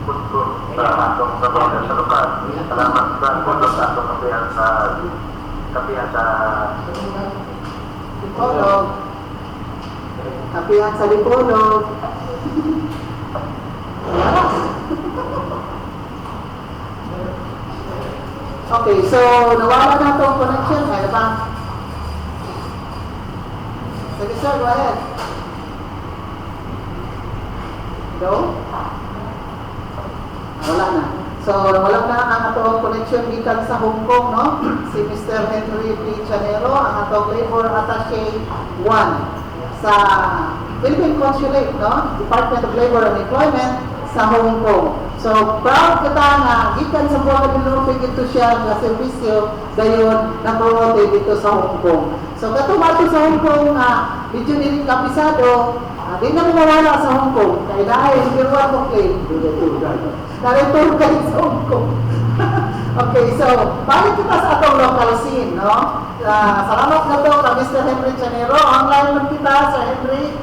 punto sa atong trabaho sa lugar. Salamat sa punto sa atong kapihan sa Dipolog. Kapihan sa Dipolog. Okay, so nawala na itong connection. Ano ba? Sige, sir, go ahead. Hello? Wala na. So, wala na ang atong connection gikan sa Hong Kong, no? Si Mr. Henry P. Chanero, ang atong Labor Attaché 1 sa Philippine Consulate, no? Department of Labor and Employment sa Hong Kong. So, proud kita nga, gikan sa Buanga del Norte dito siya na servisyo gayon na promote dito sa Hong Kong. So, katumato sa Hong Kong na medyo niling kapisado, di na mawala sa Hong Kong. Kaya dahil, biruan ko claim. Naritur kayo sa Hong Kong. Okay, so, balik kita sa atong local scene, no? Salamat na to ka Mr. Henry Chanero. Online lang kita, Sir Henry,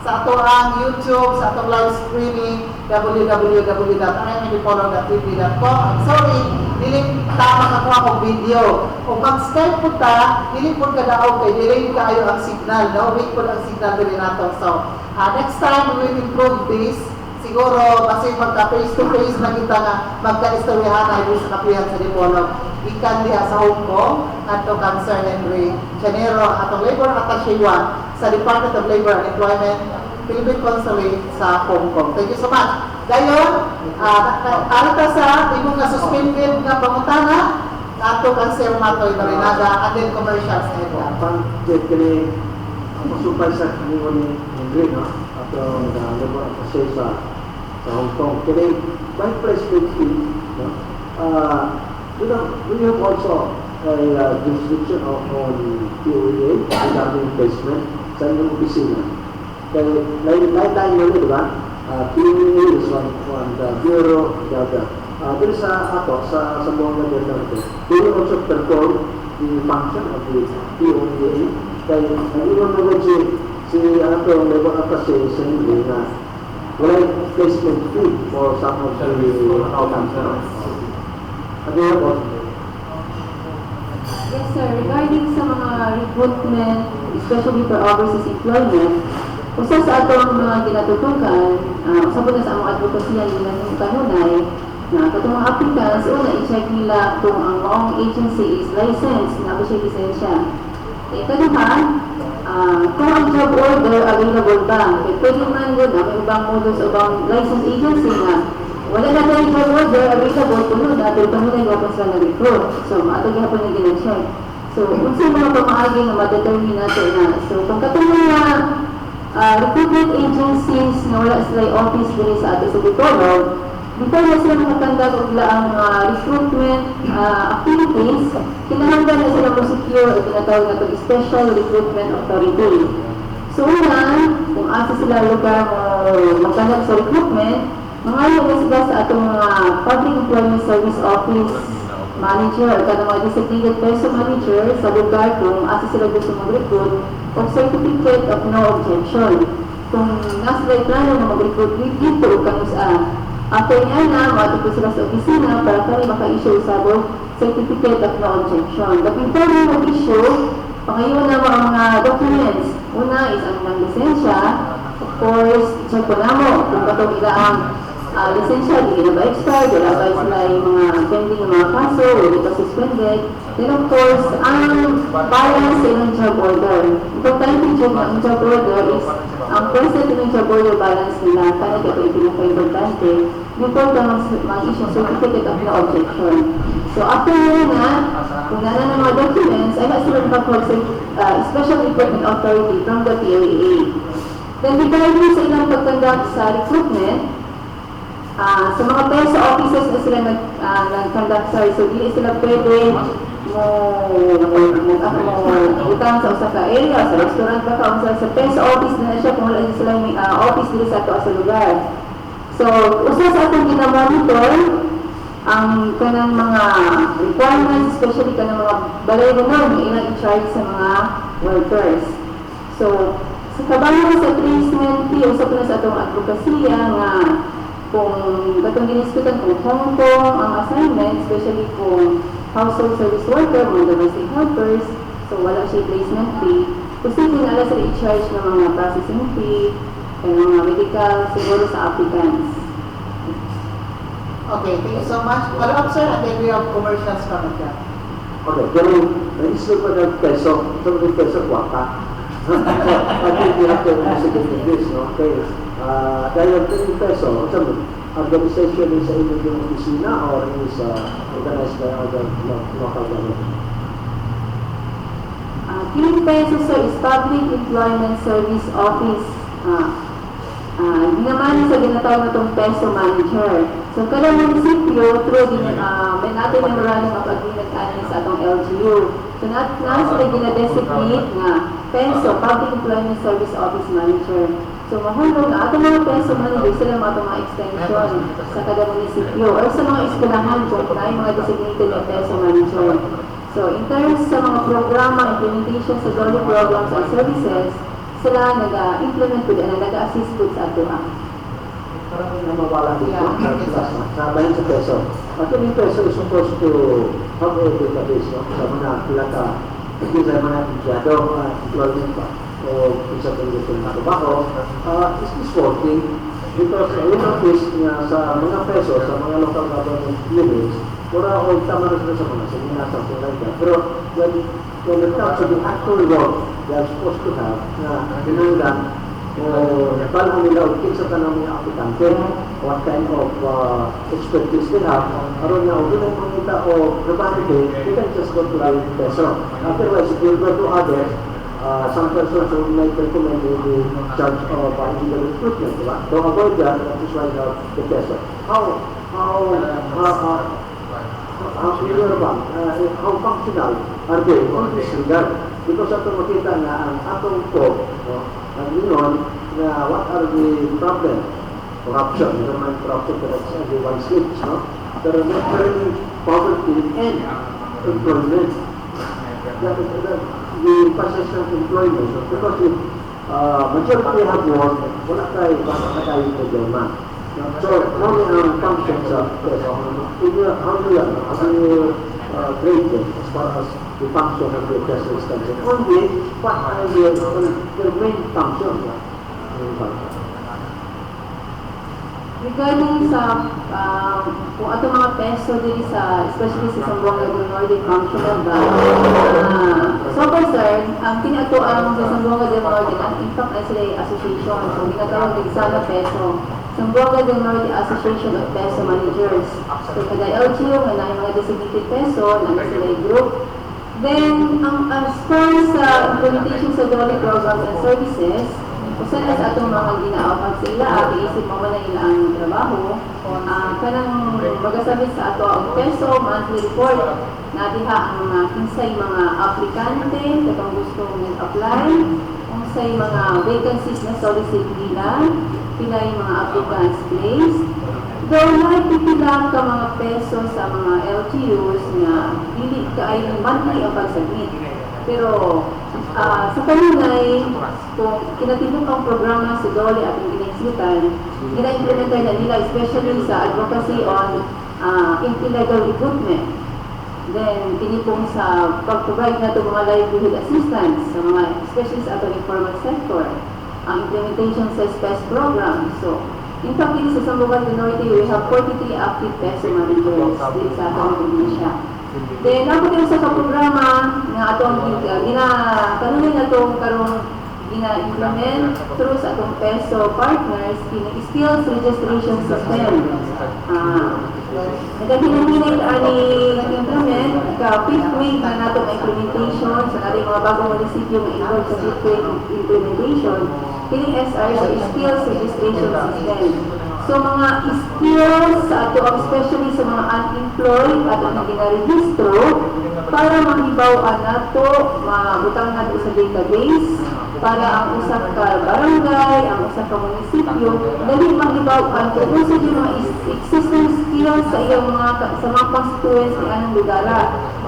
sa atong YouTube, sa atong live streaming. www.imdpolo.tv.com. I'm sorry, dili tama ka kung video. O mag-Skype po ta, dili po ka daog kay dili kaayo ang signal. Weak po ang signal dili nato. So, next time we will improve this. Siguro, kasi magka face-to-face na kita nga magka-istoryahan na sa kapihan sa Dipolo. Ikan diha sa Hong Kong, at Cancer Henry Janero, atong Labor Attaché 1 sa Department of Labor and Employment, Philippine Consulate sa Hong Kong. Thank you so much. Gayon, arita sa imong na suspended nga pangutana, ato Cancer Matoy Barinaga, and then commercials na ito. Pang kini masupay sa kanilang ni Henry, no? Atong labor attaché sa Hong Kong. Kini by President Xi, no? We have also a jurisdiction on POEA regarding investment sa inyong opisina. Kaya lain-lain mo di ba? POEA is one the Bureau, the other. Dito sa ato, sa buong level natin, we will also perform the function of the POEA. Kaya iwan mo si ato labor attaché sa hindi na wala placement fee for some of the Yes, sir. Regarding sa mga recruitment, especially for overseas employment, usa sa atong mga ginatutukan, usa po na sa among advokasya nila ng kanunay, na katong mga applicants, una i-check nila kung ang maong agency is licensed, na ba siya lisensya. Ikaduha, kung ang job order available ba, pwede man yun, may ibang modus o bang licensed agency na wala na tayong job order available, tunod natin panunay wapon sila na-recruit. So, ato gihapon na gina-check. So, kung sa mga pamaagi nga ma-determine natin na. So, kung katong mga recruitment agencies na wala sila office din sa ato sa Dipolo, before na sila makatanda kung ang recruitment activities, kinahanglan na sila mo-secure o tinatawag na ito Special Recruitment Authority. So, una, kung asa sila lugar magkandak sa recruitment, mga sila sa atong mga Public Employment Service Office Manager o kanang mga designated person manager sa lugar kung asa sila gusto mag-recruit o Certificate of No Objection. Kung nasa sila plano na mag-recruit dito o kanang after niya na, matupos sila sa opisina para kami maka-issue sa Certificate of No Objection. But before mo mag-issue, pangayon na mga documents. Una is ang lisensya. Of course, check po na mo kung katong ila ang lisensya, hindi na ba expired, wala ba sila yung mga pending ng mga kaso, hindi pa suspended. Then of course, ang balance sa ilang job order. Importante job ng job order is ang present ng job order balance nila, kaya ito yung pinaka-importante before ka mag-issue Certificate of No Objection. So after yun na, kung nana ng mga documents, ay sila nakakuha sa Special Recruitment Authority from the POEA. Then regarding sa ilang pagtanggap sa recruitment, sa mga PESO offices na sila nag-conduct, so hindi sila pwede utang sa usa ka area, sa restaurant ba ka, sa PESO office na siya kung wala sila may office dito sa ato sa lugar. So, usa sa atong ginamonitor ang kanang mga requirements, especially kanang mga balay na ilang i-charge sa mga workers. So, sa kabahan sa placement fee, usap na sa atong advokasya nga kung batong diniskutan kung Hong Kong ang assignment, especially kung household service worker, mga domestic helpers, so wala siya placement fee. Posibleng ala sa i-charge ng mga processing fee, ng mga medical, siguro sa applicants. Okay, thank you so much. Follow up, sir, and then we have commercials coming up. Okay, pero naisip ko ng peso, ito ng peso, kwaka. I think we have to investigate this, no? Okay. Dahil ang 10 peso, organization is sa inyong opisina or is organized by other local government? 10 pesos, sir, is Public Employment Service Office. Ginamani sa ginatawag na itong peso manager. So, kada munisipyo, through may natin memorandum of agreement sa atong LGU. So, sila ginadesignate nga peso, Public Employment Service Office Manager. So, mahulog na atong mga peso manager, sila mga extension sa kada munisipyo or sa mga eskwelahan kung na yung mga designated na peso manager. So, in terms sa mga programa, implementation sa DOLE programs and services, sila nag-implement po na nag-assist po sa ato. parang namawala dito Yeah. sa 20 peso. At yung peso is supposed to have a database sa mga pilata, hindi sa mga empleyado, employment pa, o isa din dito na trabaho, is working. Because we notice na sa mga peso, sa mga local government units, wala o tama na sila sa mga seminar, something like that. Pero when it comes to the actual work they are supposed to have, na pinanggan, paano nila ukit sa tanong ng aplikante, what kind of expertise they have, karoon na kung ang pangita o propriety, they can just go to the peso. Otherwise, if you go to others, some persons who might recommend the charge of illegal recruitment, diba? To avoid that, that is why the peso. How functional are they on this regard? Because ato makita na ang atong po, ang inon, na what are the problems? Corruption, never mind corruption, but that's everyone sleeps, no? Pero necessarily poverty and employment. The persistent employment, because if majority have work, wala tayo, baka na tayo problema. So, how many functions how do you grade them as far as the function of the test extension? Only what are the main functions? Regarding sa kung ato mga peso diri sa especially sa Zamboanga del Norte functional ba so far sir ang kinato ang sa Zamboanga del Norte ang impact ay sila association so ginatawag din sana peso Zamboanga del Norte Association of Peso Managers so kada LGU nga na mga designated peso na sila group then as far sa implementation sa DOLE programs and services usan na sa atong mga ginaawag sa ila, iisip mo na ila ang trabaho, kanang magasabit sa ato ang peso, monthly report, na diha ang mga kinsay mga aplikante, katong gusto mag-apply, kinsay mga vacancies na solicit nila, pilay mga applicants place. Though naipipila ka mga peso sa mga LGUs na dili ka ay monthly ang pag-submit. Pero sa kanunay, kung kinatibok ang programa sa DOLE at ang gina-executan, gina-implementer na nila, especially sa advocacy on illegal recruitment. Then, tinipong sa pag-provide na itong mga livelihood assistance sa mga, especially sa atong informal sector, ang implementation sa SPES program. So, in fact, sa Zamboanga del Norte, we have 43 active peso managers dito sa atong probinsya. Then, ako din sa programa nga atong kanunay na itong karong gina-implement through sa atong peso partners, skills registration system. Nagkahinanginay ani implement, ka-fifth week na natong implementation sa natin mga bagong munisipyo nga involved sa fifth week implementation, kining SR sa skills registration system. So mga skills sa ato, especially sa mga unemployed at ang ginarehistro para mahibaw-an nato, mabutang nato sa database para ang usa ka barangay, ang usa ka munisipyo, dali mahibaw-an kung usa yung mga existing skills sa iyang sa mga constituents ng anong lugar.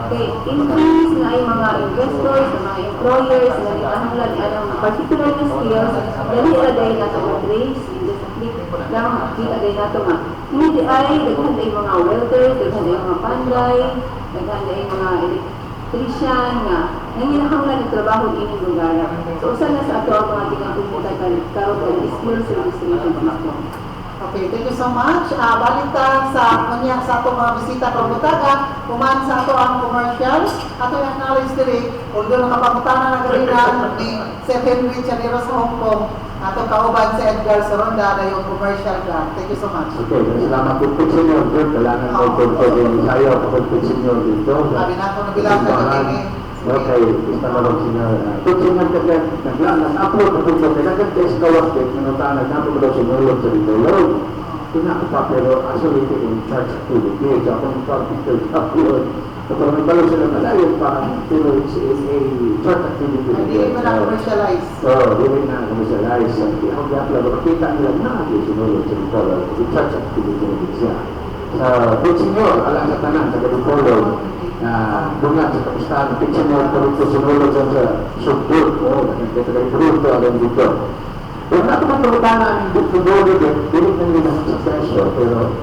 Okay, increase na ay mga investors, mga employers, na nitahanglan ni anong particular na skills, dali aday nato mag-trace in the click lang, di aday nato nga. Hindi ay, daghan ay mga welders, daghan ay mga panday, daghan ay mga electrician nga, nanginahanglan ng trabaho in inyong lugar. So, usan na sa ato ang mga ginagpupuntan karoon ng skills registration system. Okay, thank you so much. Balik ta sa kanya sa ato mga bisita pagmutaga, kuman sa ato ang commercial, ato yung acknowledge diri, although nakapagmutana na garina ni Sir Henry Chanero sa Hong Kong, ato kauban si Edgar Soronda na yung commercial ka. Thank you so much. Okay, salamat po po sa inyo. Kailangan ko po din tayo kapag po sa inyo dito. Sabi na ako nabilang ka kami. Okay, kita na lang sila. Kung sino nag-upload na po po, kailangan tayo sa kawastik, nanutahan na po daw sinulog sa dito. Lord, tinako pa, pero actually ito yung church activity. So ako ng practical upload. Kapag nagbalo sila malayo pa, pero it's a church activity. Hindi mo na commercialize. Oo, hindi na commercialize. Ako i-upload, makita nila na yung sinulog sa dito. Yung church activity na siya. Kung sino, alam sa tanan, sa Gadipolo, na bunga sa kapistahan, kung sino, tulog ko sinulog sa subdut, o, nagkita kayo fruto, alam dito. Kung nato matulutanan ang dito doon, dili na nila sa presyo, pero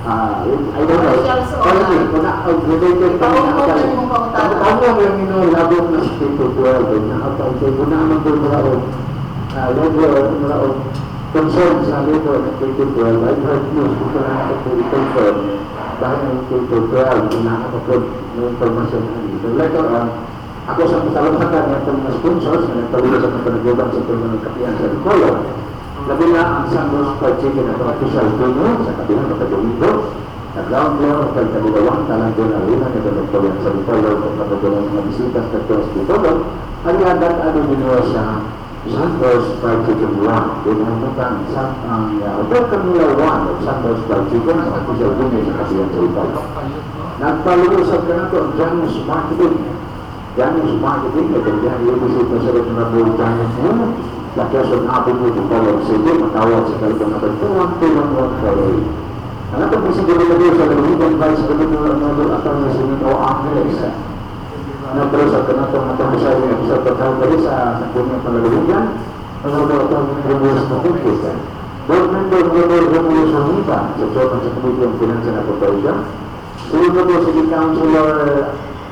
I don't know. Quality, kung na-related ka na ako yung labot na sa Tito 12, nakataon kung naman doon maraon concern sa labor ng Tito 12, I've heard news kung na nakapag-confirm dahil ng Tito 12, kung nakapag ng informasyon na dito. Later on, ako sa kasalamakan ng mga sponsors na nagpalito sa panagubang sa ng kapiyan sa Ricolo. Labi na ang Sandros Fried Chicken at official dinner sa kabilang ng Domingo. Sa ground floor ng Pagkabulawang, talang doon na rin ang nagpalito sa Ricolo at napagalang mga bisitas na Tuas Ricolo. Ang yagat ano minuwa sa Sandros Fried Chicken 1. Doon ang mutang ang Hotel Camila 1 of Sandros Fried Chicken at official dinner sa kabilang sa Ricolo. Nagpalulusap ka na ito ang Janus Marketing. Janus Marketing, nagpagyan yung bisita sa rin na buong Janus mo. Lakiason natin mo kung tawag sa iyo, matawag sa kalitang nabantuan, tulong-tulong karoy. Ang atong presidente na doon sa Lagunitan Vice Governor Arnoldo Atty. Senito Angeles. Nagpalusap ka na itong atong sa iyo sa pagkakal sa Sangguniang Palalawigan. Arnoldo Atty. Ramos Matikis. Board Member Governor Romulo Sonita, sa Sopan sa Committee on Finance and Appropriation. Sunod na po City Councilor,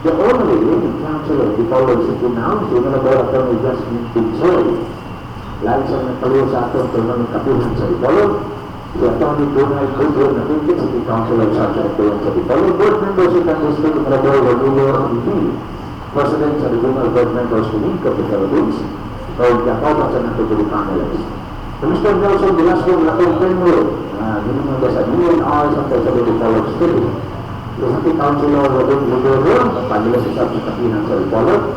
the only living councilor, di Paulo City now, si Manabora Atty. Jasmine Pinsoy. Lagi sa nagpaliw sa ato ito ng kapuhan sa Dipolo. Si Atty. Brunei Kultur na Pinkin, City Councilor sa kapuhan sa Dipolo. Board Member si Kandisto Manabora Romulo Amiti, President sa Regional Board Members Committee of the Philippines, o Jacoba sa Natutuli Panelist. Mr. Nelson Velasco Latong Penro, ginamang sa DNR sa Dipolo City. Si City Councilor Rodon Ludoro, panila sa kapuhan sa Dipolo.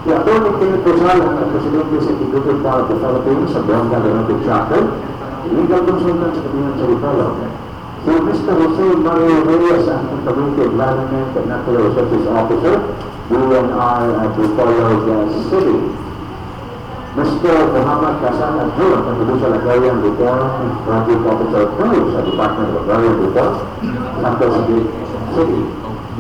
Si Atty. Kenneth Rosal, ang Presidente sa Executive Power of the Philippines sa Buanga Aeronautic Charter, legal consultant sa kabilang sa Ripolo. Si Mr. Jose Mario Reyes, ang Community Environment and Natural Resources Officer, UNR at Ripolo City. Mr. Muhammad Kasan Adjun, ang Provincial Agrarian Reform Project Officer 2 sa Department of Agrarian Reform, Santos City.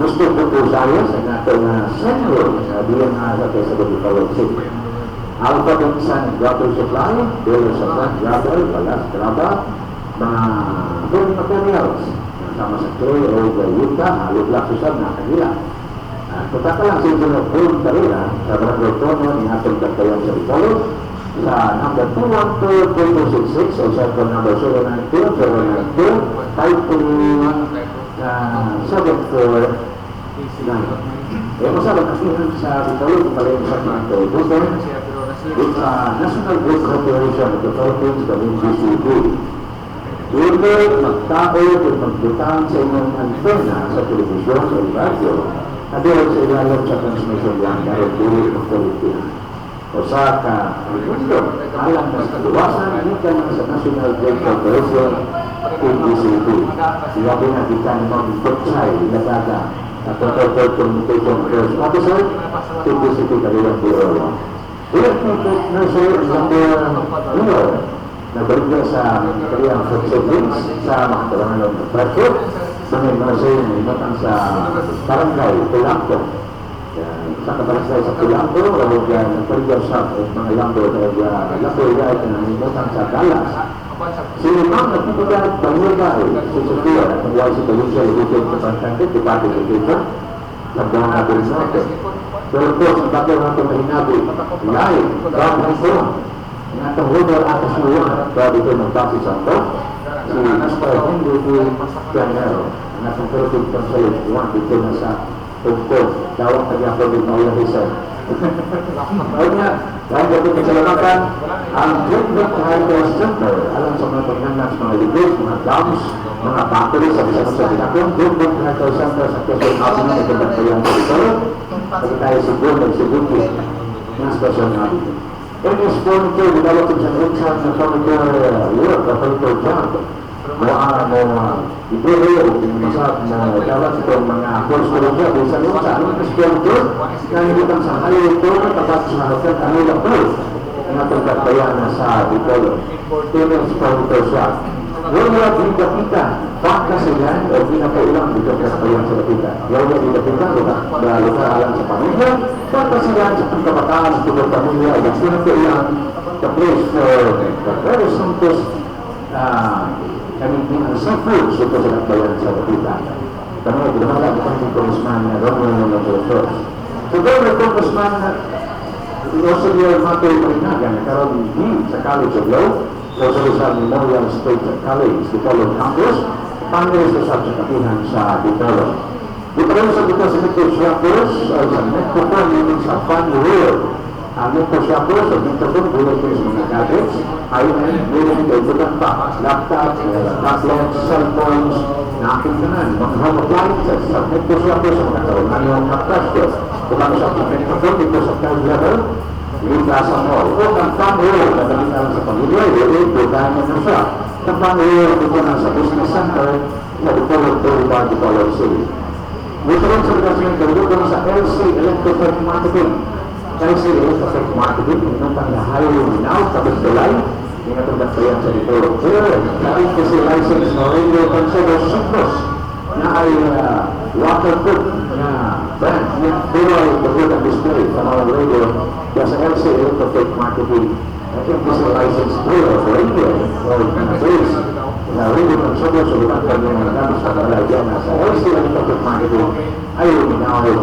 Mr. Puto Zayas, ang atong senior sa DNR sa Ripolo City. Alpha Bensan Gravel Supply, Delo Supply, Gravel, Balas, Graba, mga building materials, sama sa Clay o Yuta, Alubla Susab na kanila. Punta ka lang sa Insuno Boom Tarila, sa Barangay Tono, ng atong Tagkayan sa Ripolo, sa number 212-2266 o cellphone number 092-092-521-74 eh, masalang kasihan sa Ripolo kung pala yung sa mga bukan with National Grid Corporation of the Philippines, the NGCP. Doon magtao at magbutang sa inyong antena sa telebisyon o radio na doon sa ilalim sa transmission lang dahil dili ng Pilipinas. O sa mundo, alam na sa kaluwasan, hindi ka sa National Grid Corporation, NGCP. Sinabi na kita ng mga pagkay, ilagaga, at Total Communication Affairs Officer, TPCP Kalilang Bureau. Director Nursery Number 1, nabalik sa Kalilang Food Savings sa Makatalangan ng Bradford, mga nursery na imatang sa Barangay Tulampo. Sa kabarangay sa Tulampo, o nagpaligaw sa mga lambo na lambo ay imatang sa Dallas. Si Ma'am nagpipagad Banyagay, si Sofia, at ang wala si Valencia, Lugod sa Pantante, Departed Education, sa Buanga del Norte. Pero po, sa bago natin mahinabi, live, from his home, ang atong rumor at asuwan, bago ito ng Taxi Santo, si Mr. Henry D. Pianero, ang atong Philippine Consulate, dito na sa Hong Kong, dawang kanya-po din na ulang isa. Ayun nga, dahil natin kasalamakan, ang Gridlock High-Test Center, alam sa mga pagnanas, mga libros, mga dams, mga batteries, sa isa sa binakong, Gridlock High-Test Center sa Quezon City, na nagkabagpayan sa Ripolo, pag tayo siguro, nagsibuti, ng stasyon natin. Ernest Furniture, developing sa inside na furniture work, na furniture job, ibero, masarap na dapat itong mga konstruksya, sa loob sa anong furniture, na nilitang sa highway to, tapat sa hotel, ano lang po, na pagkakbayan na sa Ripolo. Ernest Furniture Shop. Wala kita, baka sila, o pinapailang dito pagkakbayan sa Lapita. Wala kita, lukaran sa pamilya, baka sila sa pagkabataan sa pagkakpamilya, o pinapailang the place for the very simple, seafood, suko sa nagbayan sa kapitan. Kami, ginamala ko ng Congressman Romulo Montosos. So, Governor Congressman Rosario Mato Marinaga, nagkaroon din sa College of Law, Rosario Memorial State College, Dipolog Campus, Pangilis sa kapitan sa Dipolog. Dipolog sa dito sa Metro Shoppers, sa Metro Shoppers, sa Funny World. Ang Metro Shoppers, sa Metro Shoppers, bulan ko sa mga gadgets, ayun, bulan ko ito lang pa, laptop, tablets, cellphones, na aking kanan, mga home appliances, sa Metro Shoppers, sa mga karoon yung laptops, kung sa Metro Shoppers, dito sa third level, yung Plaza Mall, o ang Funny World, na dalitan sa pamilya, yung dahil na siya. Ang Funny World, dito na sa business center, sa Dipolog Boulevard, Dipolog City. Dito rin sa Dipolog dito sa LC Electrotech Marketing. LC Electrotech Marketing, yung pang-highway now, tapos tulay, yung natong nagpayan sa Dipolog. Pero, natin kasi license na radio consumer Cyprus na ay waterproof na brand. Pero ay the display sa mga radio kaya sa LC Electrotech Marketing. I think this is a license player for radio or base na radio consumer sa lumat kami mga namin sa Kabalagyan na sa LC Electrotech Marketing ay luminawag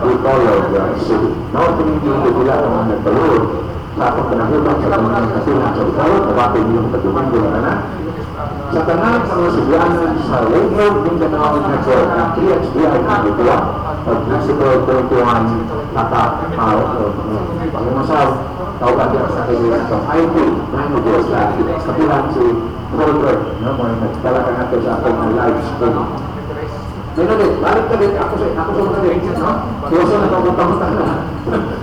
Dipolog City. Nawakinig nila ang mga nagbalod sa akong panahiban sa panahiban kasilan sa Dipolog, kapatid yung pagdumango na anak. Sa tanang mga sugyanan sa Radio Mindanao Network ng PHBI Manitoba, Principal 21 Tatak Pangumasaw, tawag niya sa kailangan itong IT managers na kapilang si Holbert, mga nagtalaga natin sa ating live stream. Meron balik ka din, ako sa mga din, no? Kasi nagpapunta-punta na.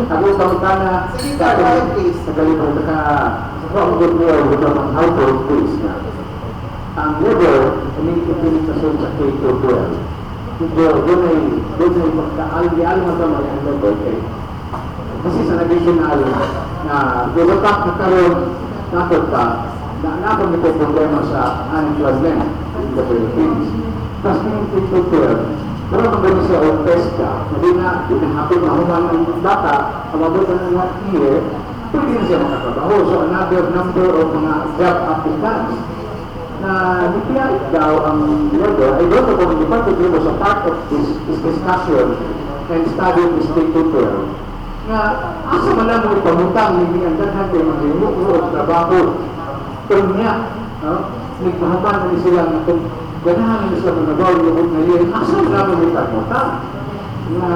Nagpapunta na, nagalipan ka, from good world, with the household please na. Ang level, implementasyon sa K-12. Doon ay magka-albi-albi mo naman ang level kay. Kasi sa nag-regional na bumatak na karoon, nakot pa, nakot nito problema sa unemployment in the Philippines. Tapos yung K-12, pero kung gano'n siya o test ka, hindi na hapit na human ang bata, kababutan ng 1 year, pwede na siya makatrabaho. So another number of mga job applicants na nipiyait daw ang level. I don't know kung di ba sa part of this discussion and study of this K-12 na asa man lang mo pamutang hindi ang daghan kayo mag-inuo at trabaho kung niya nagpahaman na sila na kung ganahan nila sila managaw yung ngayon asa man lang mo pamutang na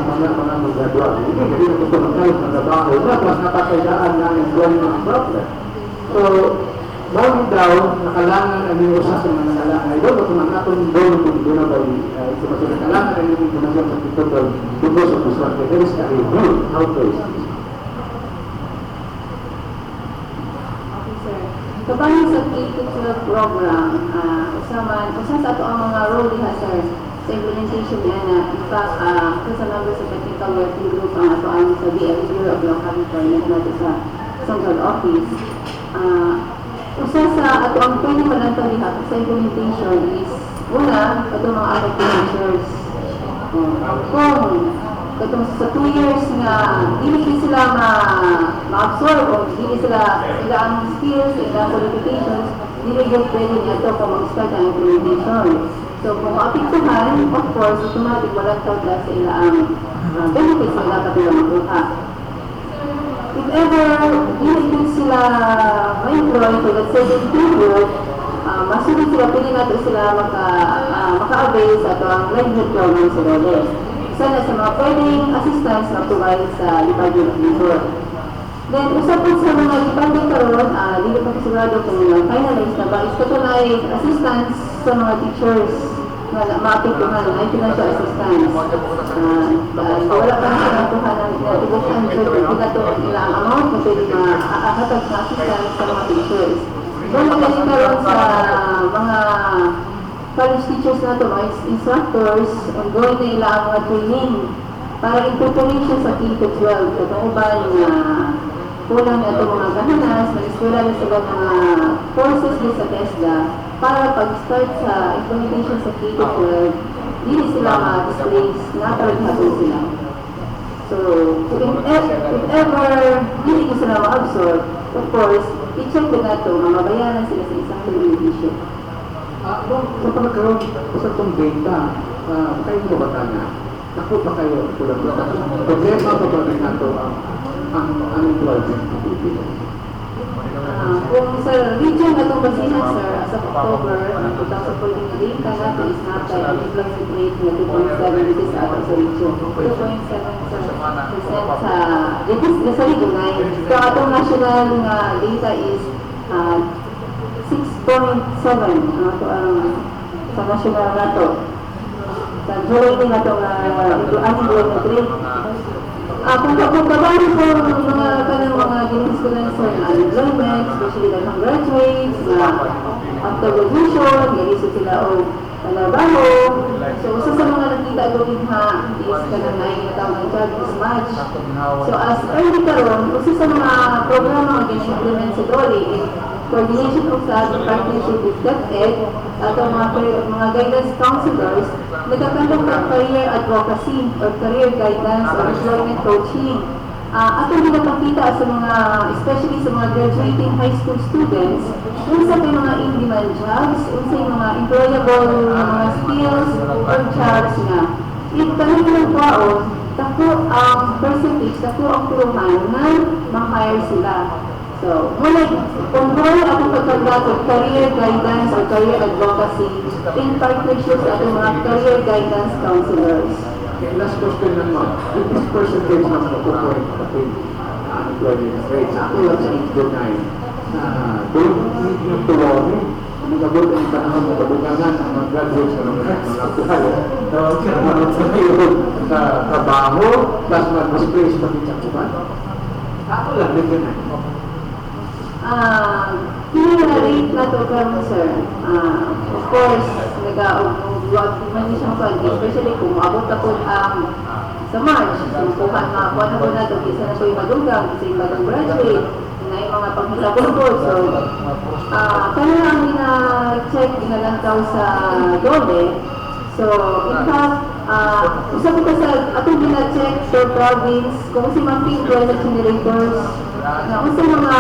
mga mag-graduate hindi na ito magkalit ng trabaho mas napakayaan na employment problem. So bawang daw, nakalangan ang yung usas ng mga nakalangan. Ito, ba't mga natong doon kung doon na ba yung nakalangan ang yung informasyon sa titutor because of this one. There is a review. How to is this? Okay, sir. Kabahin sa K-12 program, usa sa ito ang mga role diha, sir, sa implementation niya na, in fact, sa members sa technical working group ang ito ang sa BF Bureau of Law California natin sa Central Office. Usa sa ato ang pwede malantang diha sa implementation is una, ito mga affected measures. Kung katong sa 2 years nga hindi sila ma-absorb o hindi sila ang skills, sila qualifications, hindi yung pwede niya ito kung mag-start ang implementation. So kung maapektuhan, of course, automatic walang tawag sa ila ang benefits na dapat nila makuha. If ever hindi sila ma-employ for that certain period, masunod sila, pwede natin sila maka-avail sa ito ang livelihood program sa lolo. Sana sa mga pwedeng assistance na provide sa Department of Labor. Then, usapin sa mga department karoon, hindi pa kasigurado kung finalize na ba, is ito na ay assistance sa mga teachers na maapektuhan, ay financial assistance. Wala pa na siya nakuha ng tibukan, so hindi na ito nila ang amount na pwede makakatag na assistance sa mga teachers. Doon magaling karoon sa mga college teachers na ito, mga instructors, ongoing na nila ang mga training para in preparation sa K-12. Kung ba yung kulang na ito mga kahanas, mag-eskwela na sila mga courses din sa TESDA para pag-start sa implementation sa K-12, hindi sila ma-displace, naparaghabon sila. So, if ever hindi ko sila ma-absorb, of course, i-check din nato, mabayaran sila sa isang television. Sa pagkakaroon sa itong data, kayo mo ba na? Ako ba kayo kulang ba? Problema ba ba rin nato ang unemployment ng Pilipinas? Kung sa region na itong basihan, sir, as of October, ang 2014 data natin is natay ang employment rate na 2.7 dito sa ating sa region. 2.7% sa region na. So, atong national data is 6.7 sa national na to. Sa July din na itong unemployment rate. Kung kabahan po mga kanang mga giniskulan sa unemployment, especially ng mga graduates, after graduation, ganisod sila o trabaho. So, isa sa mga nakita ko din is kanang nainatawag ng child mismatch. So, as early karon, isa sa mga programa ang gina-implement sa DOLE is coordination of sa partnership with DepEd at mga guidance counselors nagkakandak ng career advocacy or career guidance or employment coaching. Atong ginapakita sa mga, especially sa mga graduating high school students, unsa kay mga in-demand jobs, unsa yung mga employable mga skills or jobs na. If kanina ng kwaon, tako ang percentage, tako ang puluhan na ma-hire sila. So, muna, control ang pagkagdat of career guidance or career advocacy in partnership sa ating mga career guidance counselors. Okay, last question lang ma'am. With this percentage ng patutuloy natin unemployment rate, ako lang sa Indonesia doon yung tuwag, nagabot ang panahon ng kabukangan ang mga graduates ng mga kuhalo sa trabaho, plus mag-displace pati sa kuhan. Ako lang, din na. Kini na rate na to karon sir. Of course, nag-uwag man siyang fund, especially kung maabot ako sa March, kung kuha na kuha na ko na ito, isa na siya yung madugang, isa yung bagong graduate, na yung mga panghitabon ko. So, kaya ang ina-check, inalantaw sa DOLE. So, in fact, usap ko sa atong gina-check sa province, kung si mga employment generators, na unsa mga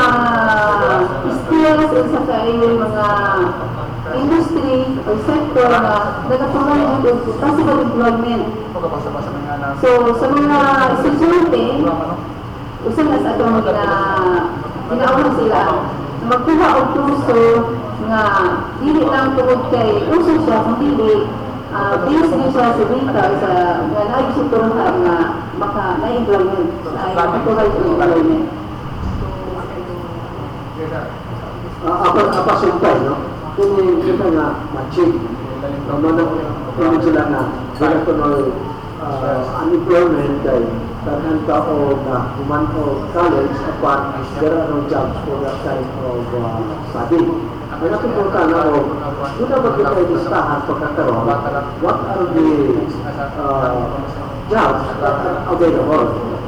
skills sa sarili mga industry o sector na nagapamahal ng possible employment. So, sa mga estudyante, usa na sa atong ginaawang sila na magkuha og kurso nga dili lang tungod kay uso siya, kundi based din siya sa data sa nga naisituruhan na na-employment, na-provide employment. Apa sumpay, no? Kung kita nga matching, naman sila na directional unemployment ay tarhan ka o na human o college upon there are no jobs for that kind of study. Ay natutunan na o, muna ba kita listahan pagkakaroon, what are the jobs that are available?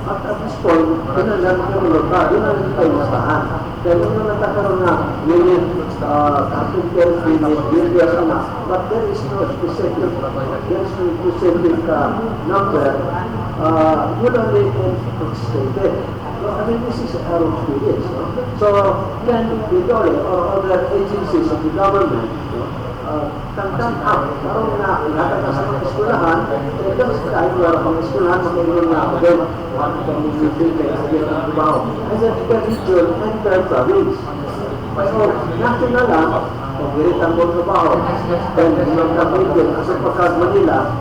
At this point, kinalang yung lupa, yun ang tayo listahan. Kaya yung nagkakaroon na unit, carpenter, builders, but there is no specific number. Yun ang stated. I mean, this is our experience. So, can the DOLE or other agencies of the government tangkang up, parang na lahat na sa mga eskulahan, ito kahit wala pang eskulahan, magkaroon na ako din, one from the city, kaya sabihin ang trabaho. As a per region and per province. So, national lang, kung girit ang mga trabaho, then yung kapitid, as a pagkat Manila,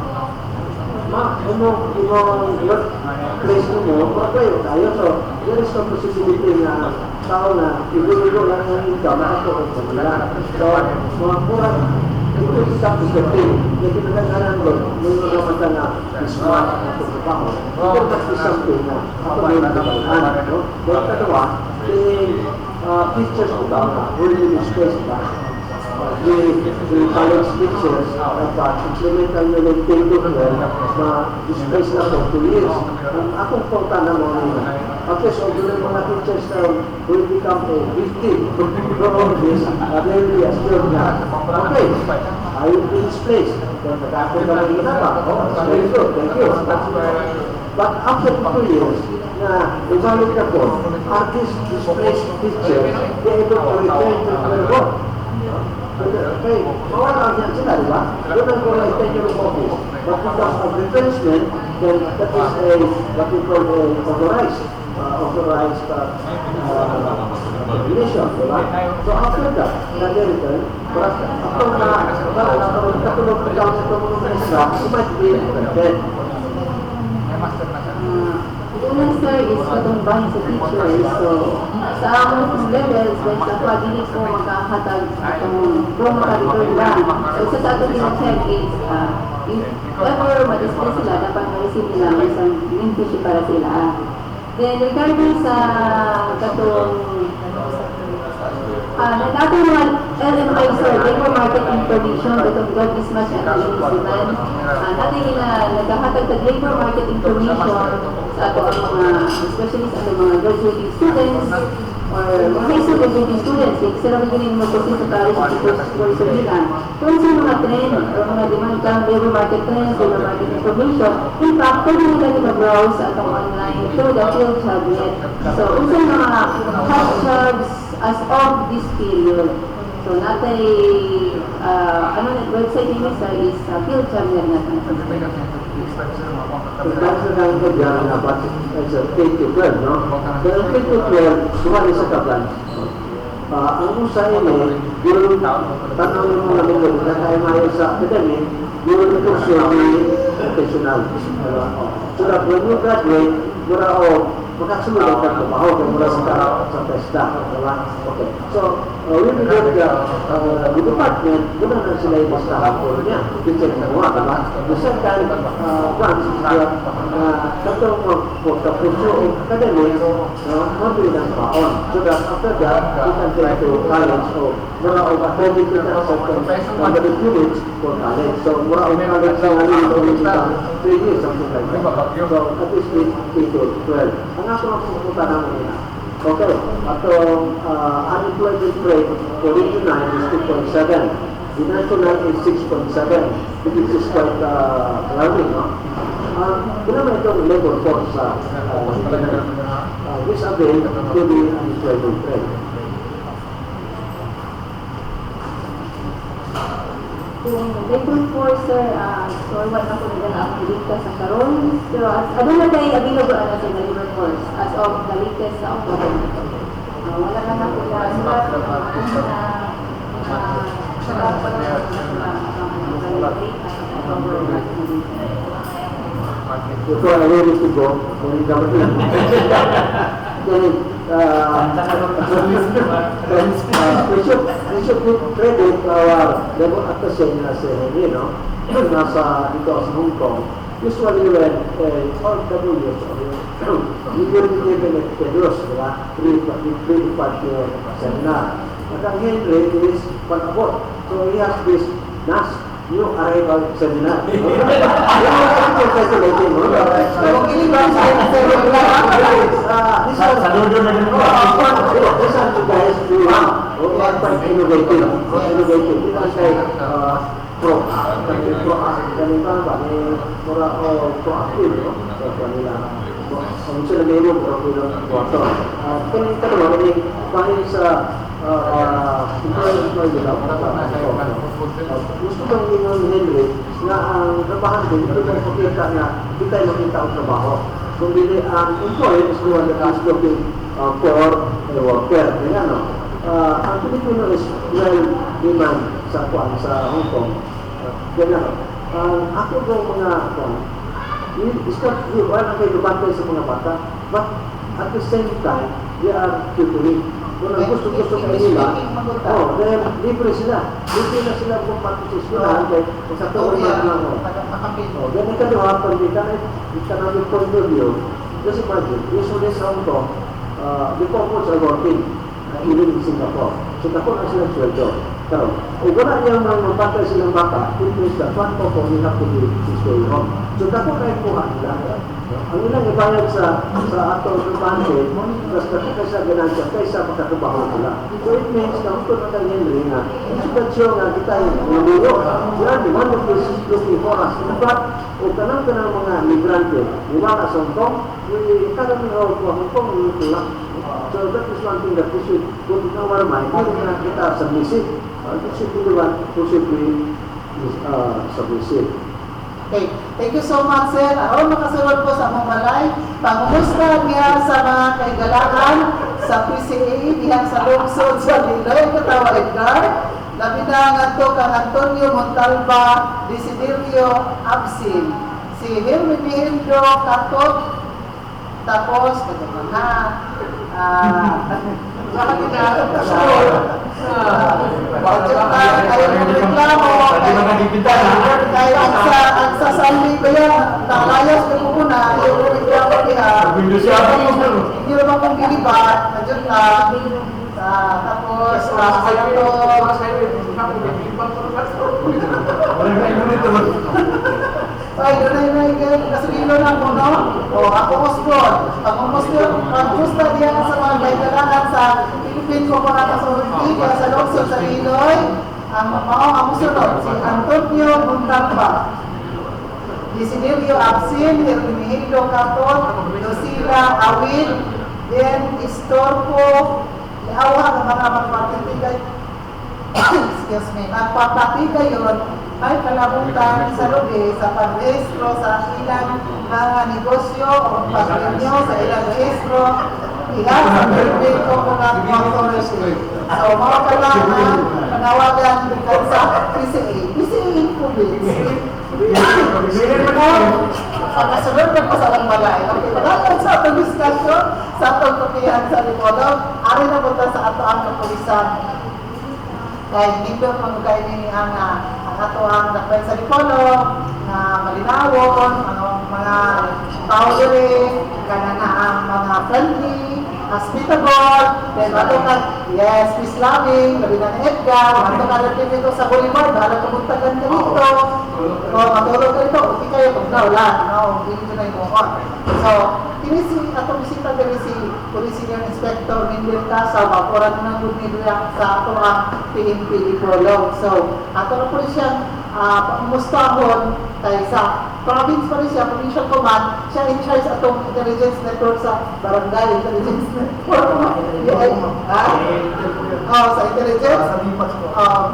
workplace mo, kayo tayo. So, there is no possibility na tao na ilulo lang ng income na ako sa Manila. So, mga kurang, ito is up to the thing. Yung pinagagalan ko, may mga mata na smart na pagkabaho. Ito that's the something na ako may nagkabalan. Then, katawa, teachers ko ba na, really discuss ba? The college teachers dapat implemental nyo ng table na displace na for 2 years. Ang akong pauta na mga nila. Okay, so doon yung mga teachers na will become a victim from this, they will be assured na, okay, I will be displaced. Then, magkakot na lang ginaba. Oh, very good, thank you. But after 2 years, na ibalik na po, artist displaced teacher, they able to return to their work. Okay, mawala yan sila, di ba? Doon ang kung tenure of office. But because of retrenchment, then that is a, what we call a authorized relation, di ba? So after that, they return, but after katulog na daw sa tumulong na isa, you might be affected. Unang sir is katungbahin sa teachers. So, sa among levels, when sa pagili ko makahatag itong buong makareturn lang. So, sa ato check is, if ever ma-display sila, dapat ma-receive nila ang isang internship para sila. Then, regarding sa katong nato mga LMI sir, labor market information, katong job mismatch and demand. Natin naghahatag sa labor market information sa ato ang mga, especially sa ato mga graduating students or mga high school graduating students. Like, sila magaling mag-proceed sa college at course of nila. Kung sa mga trend or mga demand ka, labor market trends, labor market information, in fact, pwede nila nila-browse sa atong online through the field job net. So, unsay mga hashtags as of this period. So, natay, website nila sa is field job net natin. Kasi lang ko diyan na dapat sa K-12, no? Pero K-12, sumali sa kaplan. Ang usa ini, yung tanong mo namin doon, na tayo mayo sa academic, yung ito professional. So that when you graduate, mura o makasunod ang trabaho kung mura sa pesta. Okay. So, we will get the department, muna na sila yung bastahan ko niya. Teacher na mga, diba? The second branch is katong magpapurso o academic, mabili ng baon. So that after that, you can take to college o mura o attending to that certain units for college. So, mura o college na nalilito 3 years, something like that. So, at least 8 to 12. Ang ako ang pupunta namin nila. Okay, atong unemployment rate for Region 9 is 2.7. The national is 6.7. This is quite alarming, no? Naman itong labor force sa vis-a-vis to the unemployment rate. Kung labor force, sir, so wala na po nila ang latest sa karon. So, ano na tayo available na sa labor force as of the latest sa October. Wala na po na Ito ay ready to go. Kung hindi dapat yun. We should give credit to our level attaché na si Henry, no? Nasa dito sa Hong Kong. Usually when all WS we will be given a Pedros, diba? Pre-departure seminar. At ang Henry is panabot. So he has this new arrival seminar. Kung ini ba sa this one you guys do quite innovative. Hindi lang say proactive, no? So kanila kung sila meron so kanina naman may pahin sa gusto bang yung Henry na ang trabahan din, ito yung pakita na hindi tayo makita ang trabaho. Kung hindi ang employee is the one that is looking for a worker. Ang Pilipino is well demand sa Hong Kong. Ganyan. Ako daw mga wala kayo lubantay sa mga bata, but at the same time, they are tutoring. Kung ang gusto kayo nila, libre sila. Libre na sila kung pati sa eskwelahan, kung sa tuloy na lang mo. Ganyan ka doon, pag economic point of view, just imagine, usually sa Hong Kong, the couples are working, even in Singapore. Singapore ang silang sweldo. So, kung wala niyang magpatay silang baka, it means that one po you have to be destroyed. So, dako kayo po nila. Ang ilang ibayad sa atong tribante, mas dako kayo sa ganansya kaysa makakabaho nila. So, it means na ito na tayo rin nga. Sitwasyon nga kita yung namuyo. Yan, the one of is looking for us. In fact, o kanang mga migrante, mula ka sa Hong Kong, karang nga po Hong Kong, tulak. So, that is one thing that we should put in our mind. Hindi na kita submissive. This should be the one who should be submissive. Okay, thank you so much, sir. Aron makasulod po sa among balay. Pangumusta niya sa mga kaigalakan sa PCA diha sa lungsod sa Liloy, Katawa Edgar. Labi na ngadto kang Antonio Montalva, Desiderio Absin, si Hermenegildo Katot, tapos bakit ayaw mong reklamo kaya ang sasali ba yan nakalayas na po muna ayaw mong reklamo niya hindi naman kong gilibat nandiyan na tapos kaya to ay, doon ay kasulilo na po, no? O, ako Osborn. Pag-musta diyan sa mga baitalanan sa Philippine Corporate Authority, kaya sa lungsod sa Liloy, ang musunod, si Antonio Montalva, Desiderio Absin, Hermenegildo Katot, Lucila Awil, then Istorpo, Liawa, ng mga magpapatigay, excuse me, magpapatigay yun, ay kalabutan sa lubi sa pag-rehistro sa ilang mga negosyo o pag-renew sa ilang rehistro ilan sa Philippine Coconut Authority. So, mga kailangan panawagan sa PCA. PCA includes pagkasunod na pa sa lang malay. Okay, pagkasunod sa atong discussion, sa atong kapihan sa Lipolog, ari na punta sa ato ang kapulisan. Kaya dito pagkakain ni ang ato ang nakbay sa Lipolog, na malinawon, mga tao diri, kana na ang mga friendly, hospitable, then ato ka, yes, peace loving, labi na Edgar, ato ka rin dito sa Boulevard, bahala kabuntagan ka dito, o matulog ka dito, okay kayo pag naulan, no, hindi na yung So, ini si atong bisita diri si Police Senior Inspector Mindel Casa, bakuran na ng nila sa ato ang PNP Lipolog. So, ato na po siya pangmustahon kay sa province pa rin siya, provincial command, siya in charge atong intelligence network sa barangay intelligence network. Sa intelligence?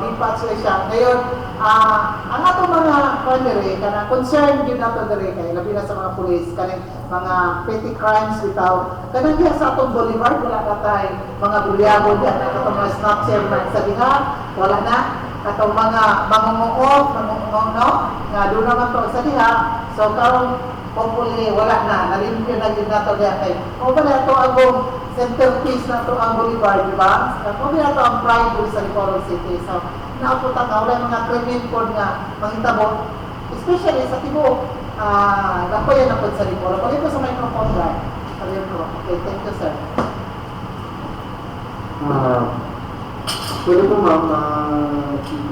BPAT siya. Ngayon, ang atong mga kanere, kana concern yun nato dere kay labi na sa mga pulis, kaning mga petty crimes bitaw. Kanang diha sa atong Boulevard, wala ka tay mga bulyago diyan, atong mga snatcher sa diha, wala na. Atong mga mangunguot, no? Nga doon naman to sa diha. So, karong hopefully, wala na. Nalimpyo na yun na to diha kay. Kung ba na ito ang centerpiece na to ang Boulevard, di ba? Kung ba na ito ang pride sa Licolog City. So, naaputan ka, wala mga criminal code nga mangitabo. Especially sa Tibo, nakuya na po sa Licolog. Pag ito sa microphone guy. Okay, thank you, sir. Pwede po ma'am,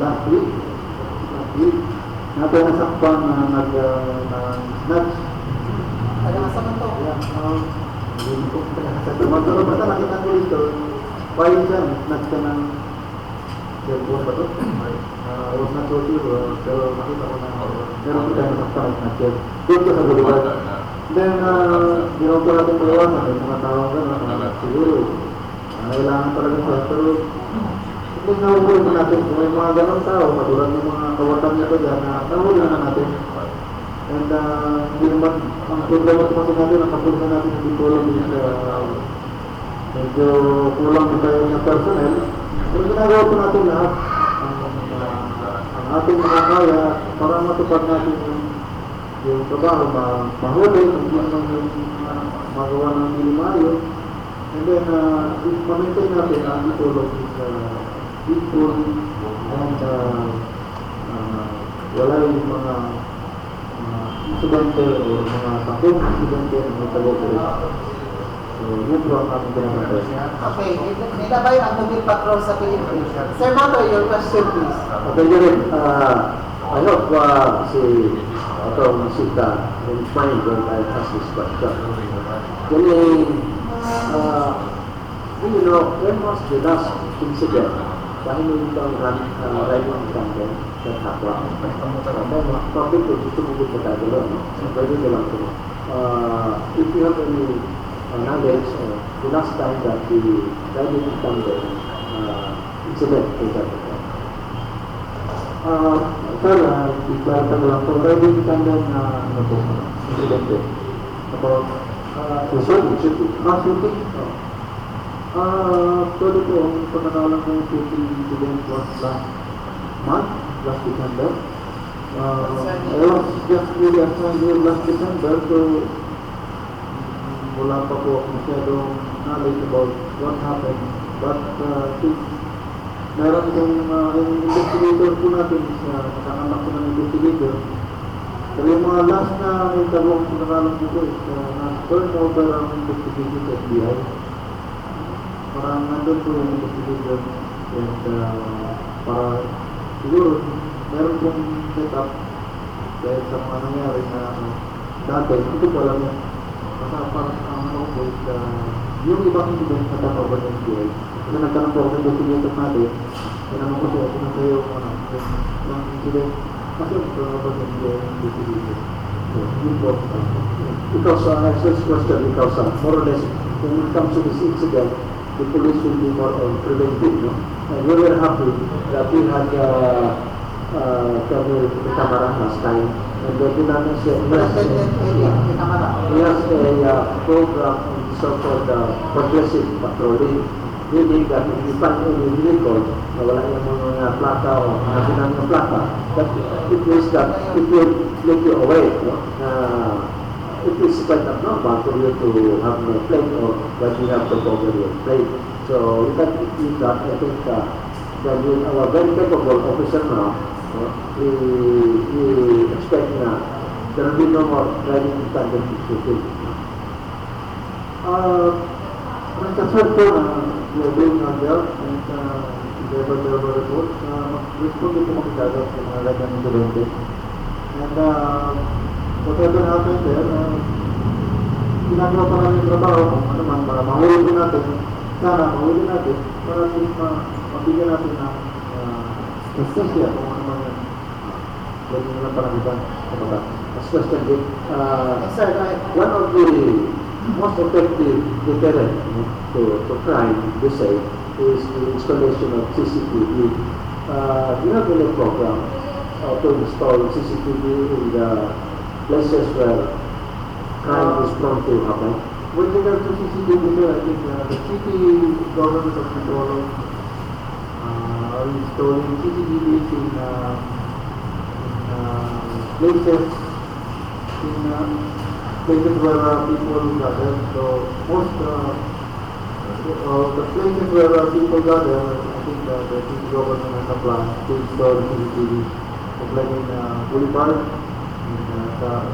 last week, nato nasakpan na nag-snatch. Ano nga sa manto? Hindi ko magkaroon basta nakita ko dito, bayan siya, snatch ka ng cellphone ba ito? I was not so sure, pero makita ko na meron ko tayo nasakpan ng snatch yun. Doon ko sa Boulevard. Then, ginawa ko natin palawasan, may mga tao ka siguro, kailangan talaga siya, pero kung nahuli na natin, kung may mga ganong tao, katulad ng mga kawatan nito dyan, nahuli na natin. And hindi naman, ang problema ito kasi natin, ang kapulsa natin hindi kulang din sa medyo kulang din tayo ng personnel. Pero ginagawa po natin lahat ang ating mga kaya para matupad natin yung trabaho, mahuli, yung magawa ng minimaryo. And then, ma-maintain natin ang itulog sa people and wala yung mga insidente o mga takong insidente na magtago ko rin. So, yun po ang aming pinag-aral. Okay, nilabay ang mobile patrol sa Philippines. Sir Mato, your question please. Okay, Jared, I hope si atong Sita will find when I ask this question. You know, when was the last incident dahil yung riding tandem sa Tapwa? Public ko dito mo sa Tagalog, pwede ko lang ito. If you have any knowledge, the last time that the riding tandem incident is happened. Sir, i-clarify ko lang po. Riding tandem na ano po, insidente. About shooting. Shooting? Actually po, ang pagkakalang ng shooting incident was last December. I was just really assigned here last December, so wala pa po masyadong knowledge about what happened. But since meron yung investigator po natin, nakakanak po ng investigator, pero yung mga last na may talong pinakalang dito is na-turn over ang investigation sa FBI. Parang nandun po yung investigator and para siguro meron pong set up dahil sa mga nangyari na dati, hindi ko alam yan. Basta parang ang ano po is yung ibang incident na turn over ng FBI. Kasi nagtanong po ako sa investigator natin, naman ko siya, kung sa'yo yung incident, kasi turn over ng FBI investigator. So, yun po. Because next question, because more or less, when it comes to this incident, the police will be more on preventive, no? And we were happy that we had Colonel Camara last time, and the Pinanong said, he has a program on the so-called progressive patrolling, meaning that if you find any vehicle na wala yung mga plaka o nabinan ng plaka, that it means that it will make you aware, no? It is quite abnormal for you to have no plate or that you have to cover your plate. So we can use that. I think that with our very capable officer now, we expect na there will be no more driving in tandem shooting. Nagkasal po na we are doing our job and never report. Respond po makikagap sa mga lagang incidente. And whatever happened there, ginagawa pa namin yung trabaho kung ano man, para mahuli din natin, sana mahuli natin, para at least mabigyan natin ng justisya kung ano man yan. Pwede nilang panamitan sa bata. As question, Sir, go ahead. one of the most effective deterrent to crime, they say, is the installation of CCTV. Do you have any program to install CCTV in the places where crime is prone to happen? With regard to CCTV, sir, I think the city government of Mindoro are installing CCTVs in places where people gather. So most the places where people gather, I think the city government has a plan to install CCTV, like in Boulevard, sa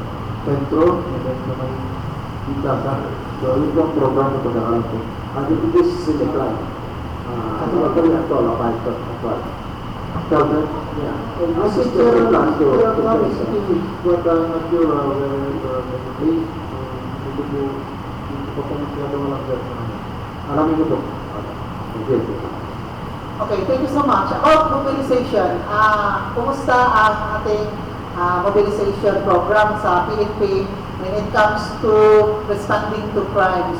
Centro, and then sa may Itasa. So, yun po ang program na pag-aaral ko. And this is in the plan. Kasi magkari na ito, lapay ito. Yeah. And this is the plan to place. But I'm not sure where it is. Hindi po kung masyado walang gano'n. Alamin ko po. Okay. Okay, thank you so much. About mobilization, kumusta ang ating mobilization program sa PNP when it comes to responding to crimes?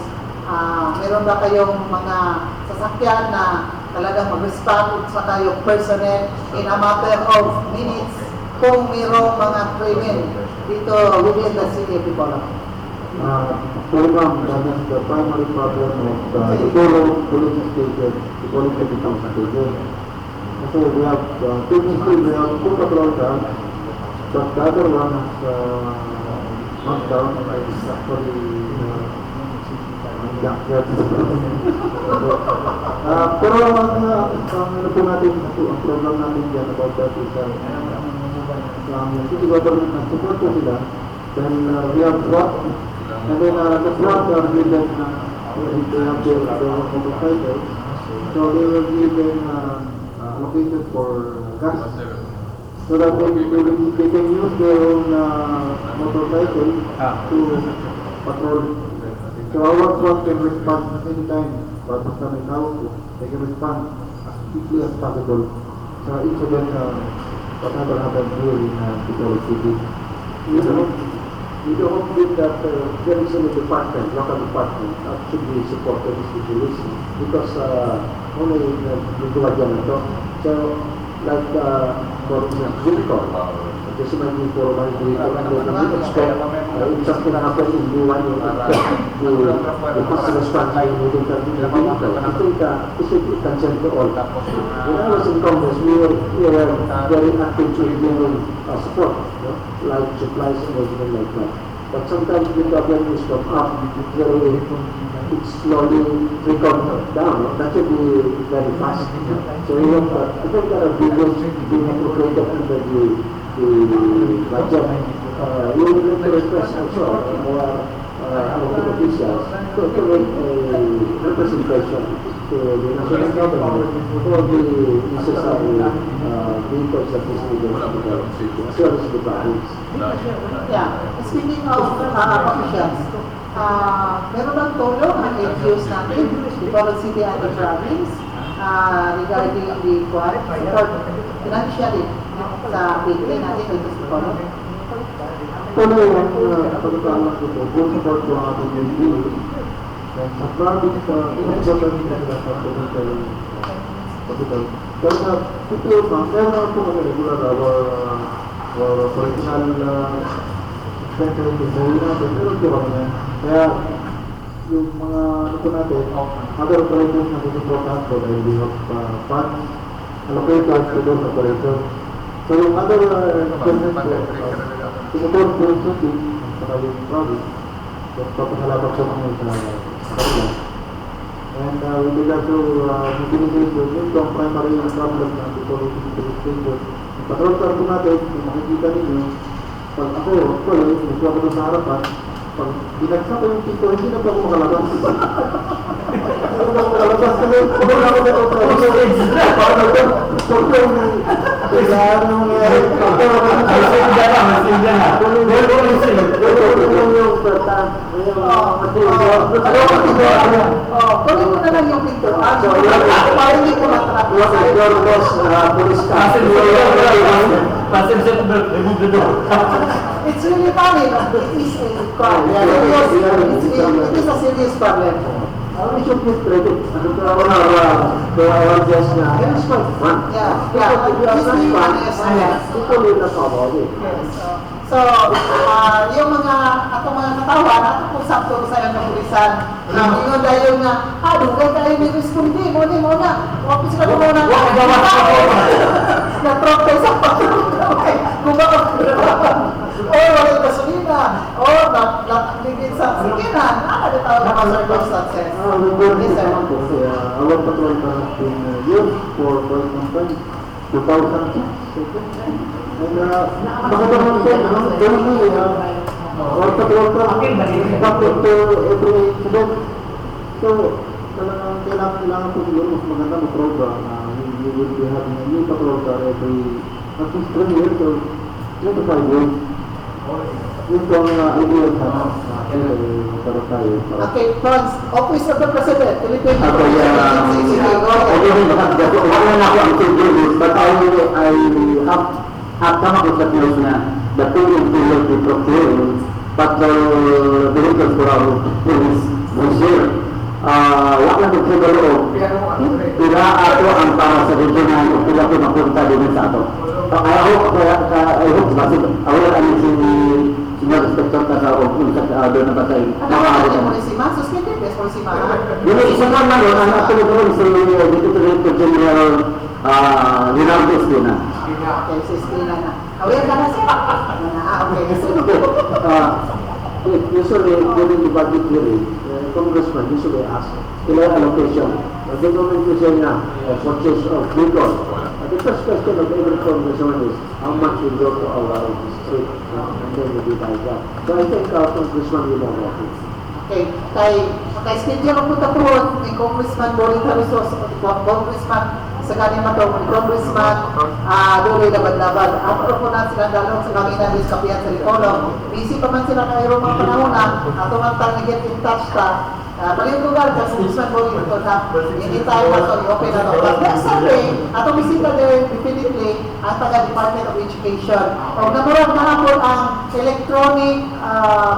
Meron ba kayong mga sasakyan na talagang mag-respond sa kayong personnel in a matter of minutes kung mayroong mga krimen dito within the city of Bacolod? Ma'am, that is the primary problem of the Bacolod police station, the police station. So we have we have two patrol cars, but the other one is marked down and is actually pero ano po natin, ang program natin dyan about that is city government nag-support po sila. Then we have SWAT, and then the SWAT are given if they have their own motorcycle, so they will be then allocated for gas. So that they can use their own motorcycle to patrol. So our squad can respond anytime, but basta may tawag po, they can respond as quickly as possible sa incident whatever happened here in Pitoli City. We don't believe that there is a department, local department, that should be supported this situation because only the Guardian na to. So, like, for example, kasi may for my vehicle and then we expect if something happens in B1 you expect the customer response time within the vehicle. I think it can send to all. When I was in Congress, we were very active in giving support, like supplies and everything like that. But sometimes the problem is from up, it's slowly trickle down. That should be very fast. So we have, I think there are billions being appropriated under the budget. We will need to request also our officials to make a representation to the national government for the necessary vehicles that is needed to service the province. Yeah, speaking of officials, meron bang tulong ang LGUs natin, Bacolod City and the province, regarding the support financially sa bigay natin dito sa Bacolod? Tuloy ang pagkakaroon dito, full support po ang ating LGUs. Sa province, in-exotan nila sa provincial hospital. Pero sa PPO pa, meron po kami regular our operational center in the natin, meron po kami yan. Kaya yung mga ito natin, other operators na susuportahan po dahil we have funds allocated to those operators. So yung other center po, sumuport po yung city, saka yung province, so papasalamat po kami sa kanila. And with regard to utilization, yun po ang primary problem na Pitoli Station. Yung patrol car po natin, kung makikita ninyo, pag ako, nagsuwa ko sa harapan, pag binagsak ko yung pinto, hindi na po ako makalabas. Hindi na ako makalabas kasi kung ako na ito, paano ko? Kailangan nung nangyari. Masinda na. Yung bata, Kunin mo na lang yung pinto. Para hindi ko matrap. It's really funny. It is a crime. It is a serious problem. We should be ready. Our just na. It is quite fun. Yeah. People will not about it. So, yung mga mga katawan, kung sakto ko sa kapulisan, yun dahil nga, dugay tayo may respondi, mo na, wapis ka mo na, na-trap tayo sa pagkakas, gumaka, o wala yung gasolina, o nagligid sa sikinan, nakakita tayo ng mga circumstances. Yes, sir. Our patrol has been used for quite some time. 2006. And nakatawag siya, ganun mo our patrol car, bakit every incident. So, talagang kailangan po siguro mas maganda mag-program na we will be having a new patrol car every at least 3 years or 3 to 5 years. Yun po ang ideal sana. Magkaroon tayo. Okay, Franz, Office of the President, Philippine Ako yan. Ako na ako ang siguro, but I have come up with the news na the tool will be procuring patrol vehicles for our police this year. Wala ko siguro pila ato ang para sa regional o pila ko mapunta din sa ato. I hope kasi awala kami senior inspector ka sa doon na batay. Ano yung Polisima? Suspended best Polisima? Yung isa naman doon, ang natulog si Director General Rinaldo Espina. Okay, so Espina na. Aware ka na siya? Okay, Usually, during the budget hearing, Congressman usually asks, ilan allocation? The government will say na, purchase of vehicle. The first question of every congressman is, how much will go to our district? And then we divide that. So I think Congressman will know about it. Okay, kay maka-schedule ang punta po ni Congressman Boris Harisos, Congressman sa kanima to, ni Congressman Dole Labad-Labad. At po na sila dalawang sa kami na diskapihan sa Ripolo. Busy pa man sila kayo mga panahon na, ato man tang get in touch ta. Paling lugar, Congressman Boris ito na, hindi tayo mato, i-open na ito. But next Sunday, ato bisita din definitely ang taga-Department of Education. O namarang na po ang electronic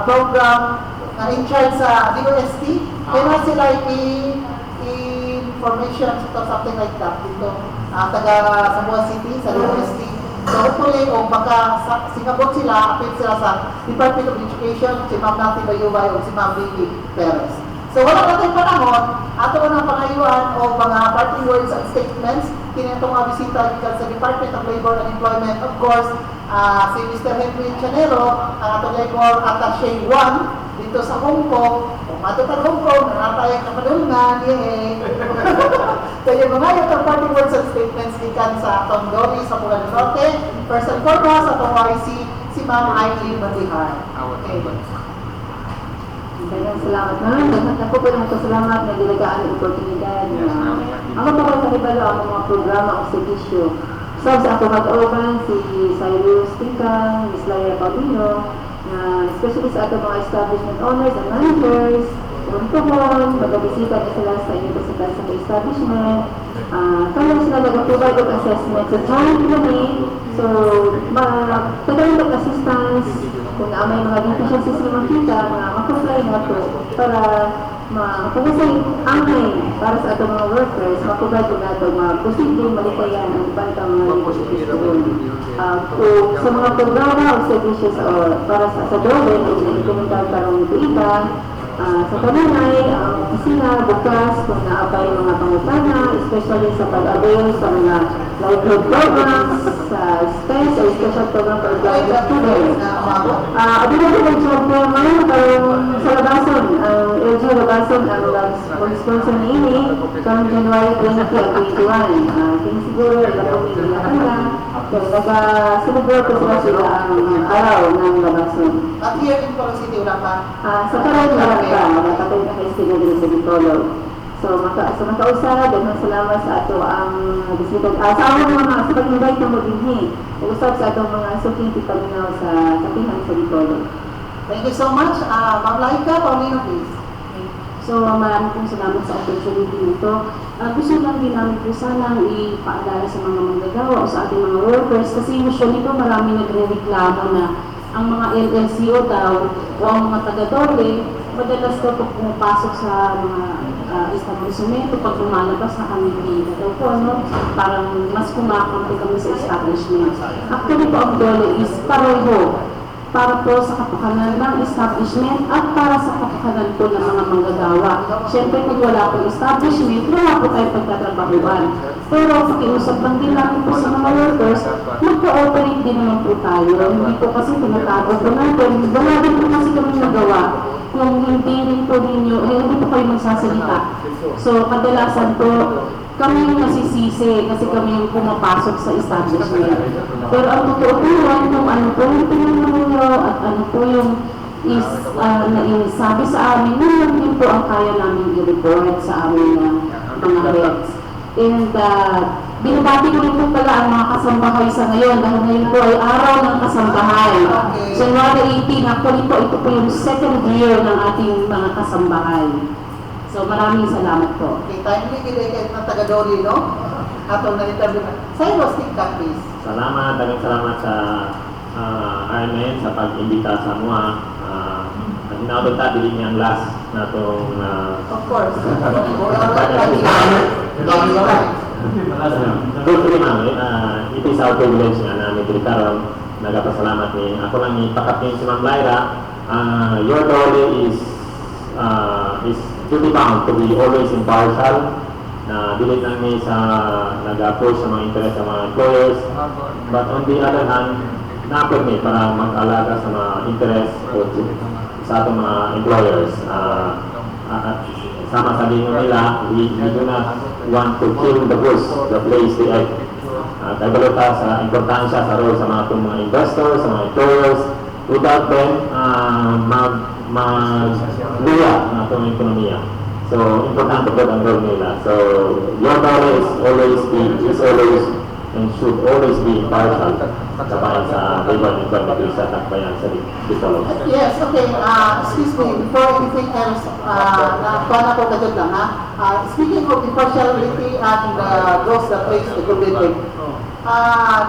program na in charge sa DOST. Kaya sila information or something like that dito taga Samoa City sa DOST. So hopefully o baka singabot sila, apit sila sa Department of Education, si Ma'am Nati Bayubay o si Ma'am Vicky Perez. So wala natin panahon, ato na pangayuan o mga parting words and statements kinitong mga bisita dito sa Department of Labor and Employment. Of course, si Mr. Henry Chanero, ang atong labor attaché 1 dito sa Hong Kong. Kung ato sa Hong Kong, nanatayang kapadulungan, yay! Kaya mga yung parting words and statements ikan sa atong Doli sa Pulan Norte. First and foremost, atong YC, si Ma'am Eileen Matihar. Okay. Daghang salamat ma'am. Ako po naman salamat na dinagaan ng oportunidad na ako pa sa ibalo ang mga programa o servisyo. So sa ako mag-open si Cyrus Tingkang, Ms. Laia Paulino, na especially sa ating mga establishment owners and managers, Tuhon, mag-bisita na sila sa inyong sa establishment. Kaya sila nag-provide of assessment sa child planning. So, magtagaling mag-assistance kung may mga deficiencies na makita na mag-apply na ito para makapagay angay para sa atong mga workers, makapagay na ito mga posibleng malikayan ang bantang mga deficiencies. Sa mga programa o services para sa dole, i-implementar karong tuiga, sa kanunay, ang opisina bukas kung naabay mga pangutana, especially sa pag-avail sa mga livelihood programs, sa SPES o special program for blind students. Abila ko ng job ko ngayon, sa labason, ang LG labason ang sponsor ni ini, karong January 2021. Kaya siguro, ilang kami nilakala, kaya nag-celebrate ko sila ang araw ng labason. At here in Polo City, wala pa? Sa karoon na lang ka, nakatay na kayo sila din sa Bitolo. So makausap, daghang salamat sa ato ang bisita. Sa among mga sa pag-invite na mo dinhi. Usap sa atong mga suking tipaminaw sa kapihan sa Bitolo. Thank you so much. Ma'am Laika, Paulino, please. So, marami pong salamat sa opportunity nito. Gusto lang din namin po sanang ipaalala sa mga manggagawa o sa ating mga workers kasi usually po marami nagre-reklamo na ang mga LLCO daw o ang mga taga-dole, madalas daw po pumapasok sa mga establishment pag lumalabas na kami dito daw po, no? Parang mas kumakampi kami sa establishment. Actually po ang dole is pareho para po sa kapakanan ng establishment at para sa kapakanan po ng mga manggagawa. Siyempre, kung wala po establishment, wala po tayong pagtatrabahuan. Pero pakiusap lang din namin po sa mga workers, mag-cooperate din naman po tayo. Hindi po kasi tinatago po natin. Wala din po kasi kami nagawa. Kung hindi rin po ninyo, hindi po kayo magsasalita. So, kadalasan po, kami yung nasisisi kasi kami yung pumapasok sa establishment. Pero ang totoo po yan, kung ano po yung pinanunyo at ano po yung sabi sa amin, yun din po ang kaya namin i-report sa amin mga heads. And binabati ko rin po pala ang mga kasambahay sa ngayon dahil ngayon po ay araw ng kasambahay. January 18, actually po ito po yung second year ng ating mga kasambahay. So maraming salamat po. Okay, timely kita kayo ng taga-Dori, no? Atong na-interview na. Cyrus Tingkang, please. Salamat, dagang salamat sa RMN sa pag-imbita sa MUA. Hinaudot ta, dili niya ang last na itong Of course. Good ma'am, it is our privilege nga namin dito karon. Nagapasalamat ni ako lang ni pakapin si Ma'am Lyra. Your role is duty bound to be always impartial. Dili lang ni sa nag-approach sa mga interest sa mga employers. But on the other hand, na-permit para mag-alaga sa mga interest sa atong mga employers. Sama sa linyo nila, we do not want to kill the goose, the place they egg. Kaibalota sa importansya sa role sa mga investors, sa mga employers. Without them, magluya ng atong ekonomiya. So, importante po ang role nila. So, your role is always and should always be impartial kabayan sa labor and economic sa takbayan sa Dipolog. Yes, okay. Excuse me, before anything else, nakuha ko kagad lang ha. Speaking of impartiality and those that face the government,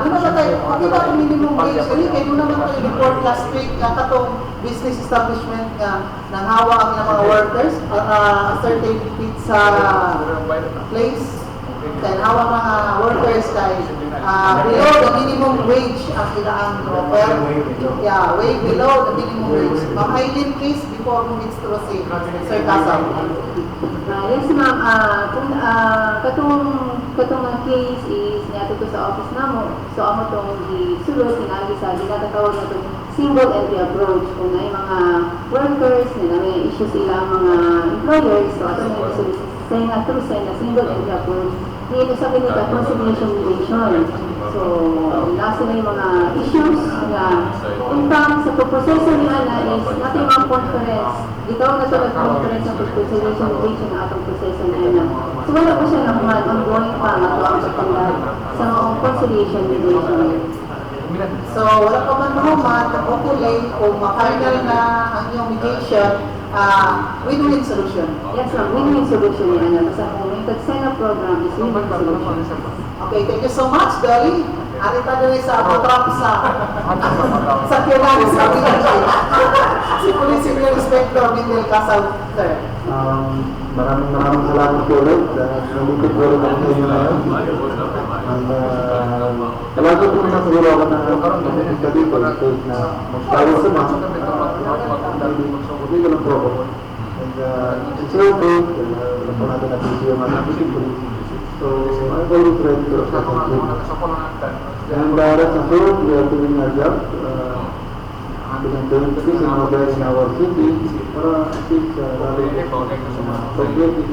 doon naman tayo, kung kita ang minimum wage, kaya doon naman tayo report last week katong business establishment nga nanghawa ang mga workers, a certain pizza place, kaya hawa mga workers kay below the minimum wage ang kailangan offer. Yeah, way below the minimum wage. Ma'am Aileen, please, before we move to si Sir Casal. Yes, ma'am. Katong case is niya to sa office namo. So amo tong gisulod tinagi sa ginatawag na tong single entry approach kung may mga workers na may issue sila mga employers. So ato na gisulod sa nga through sa single entry approach. Ngayon sa kanila conciliation mediation. So nasa na yung mga issues nga umpang sa proseso ni Ana is natin mga conference. Ikaw na ito nag-conference ng conciliation mediation na atong proseso ni Ana. So wala po siya naman ongoing pa nga ito ang pagkandang sa mga conciliation mediation. So, wala pa man mahuman, nakukulay o ma-final na ang iyong mediation, win-win solution. Yes, ma'am. Win-win solution yan. Basta kung may tag-sign-up program is win-win solution. Okay, thank you so much, Dolly. Arita doon sa apotrap sa kailangan sa mediation. Si Police Senior Inspector Mindel Casal, sir. Maraming salamat po ulit. Nandito po ulit ang inyo ngayon. Talaga po naman siguro ako na pumunta dito because na tayo sa mga hindi ko lang po ako. And it's so good. Alam po natin natin siya mga natin. So, I'm very ready to start on it. And rest assured, we are doing our job. Doing the things in our city para at least completely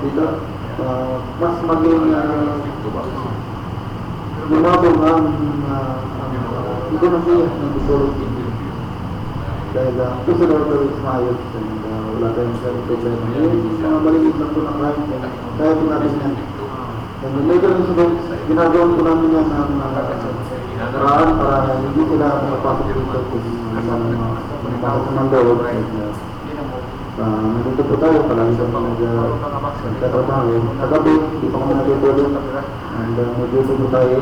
dito mas maging lumabong ang ekonomiya ng Dipolog dahil gusto daw ito is maayos and wala tayong problema yung mga maliit lang po ng crime kaya po natin yan. And the legal incidents, ginagawa po namin yan ng paraan para hindi sila mapasok dito kung mapasok ng loob. Nandito po tayo, palagi sa nagtatrabaho. Kagabi, di pa kami natutulog. And nandito po tayo.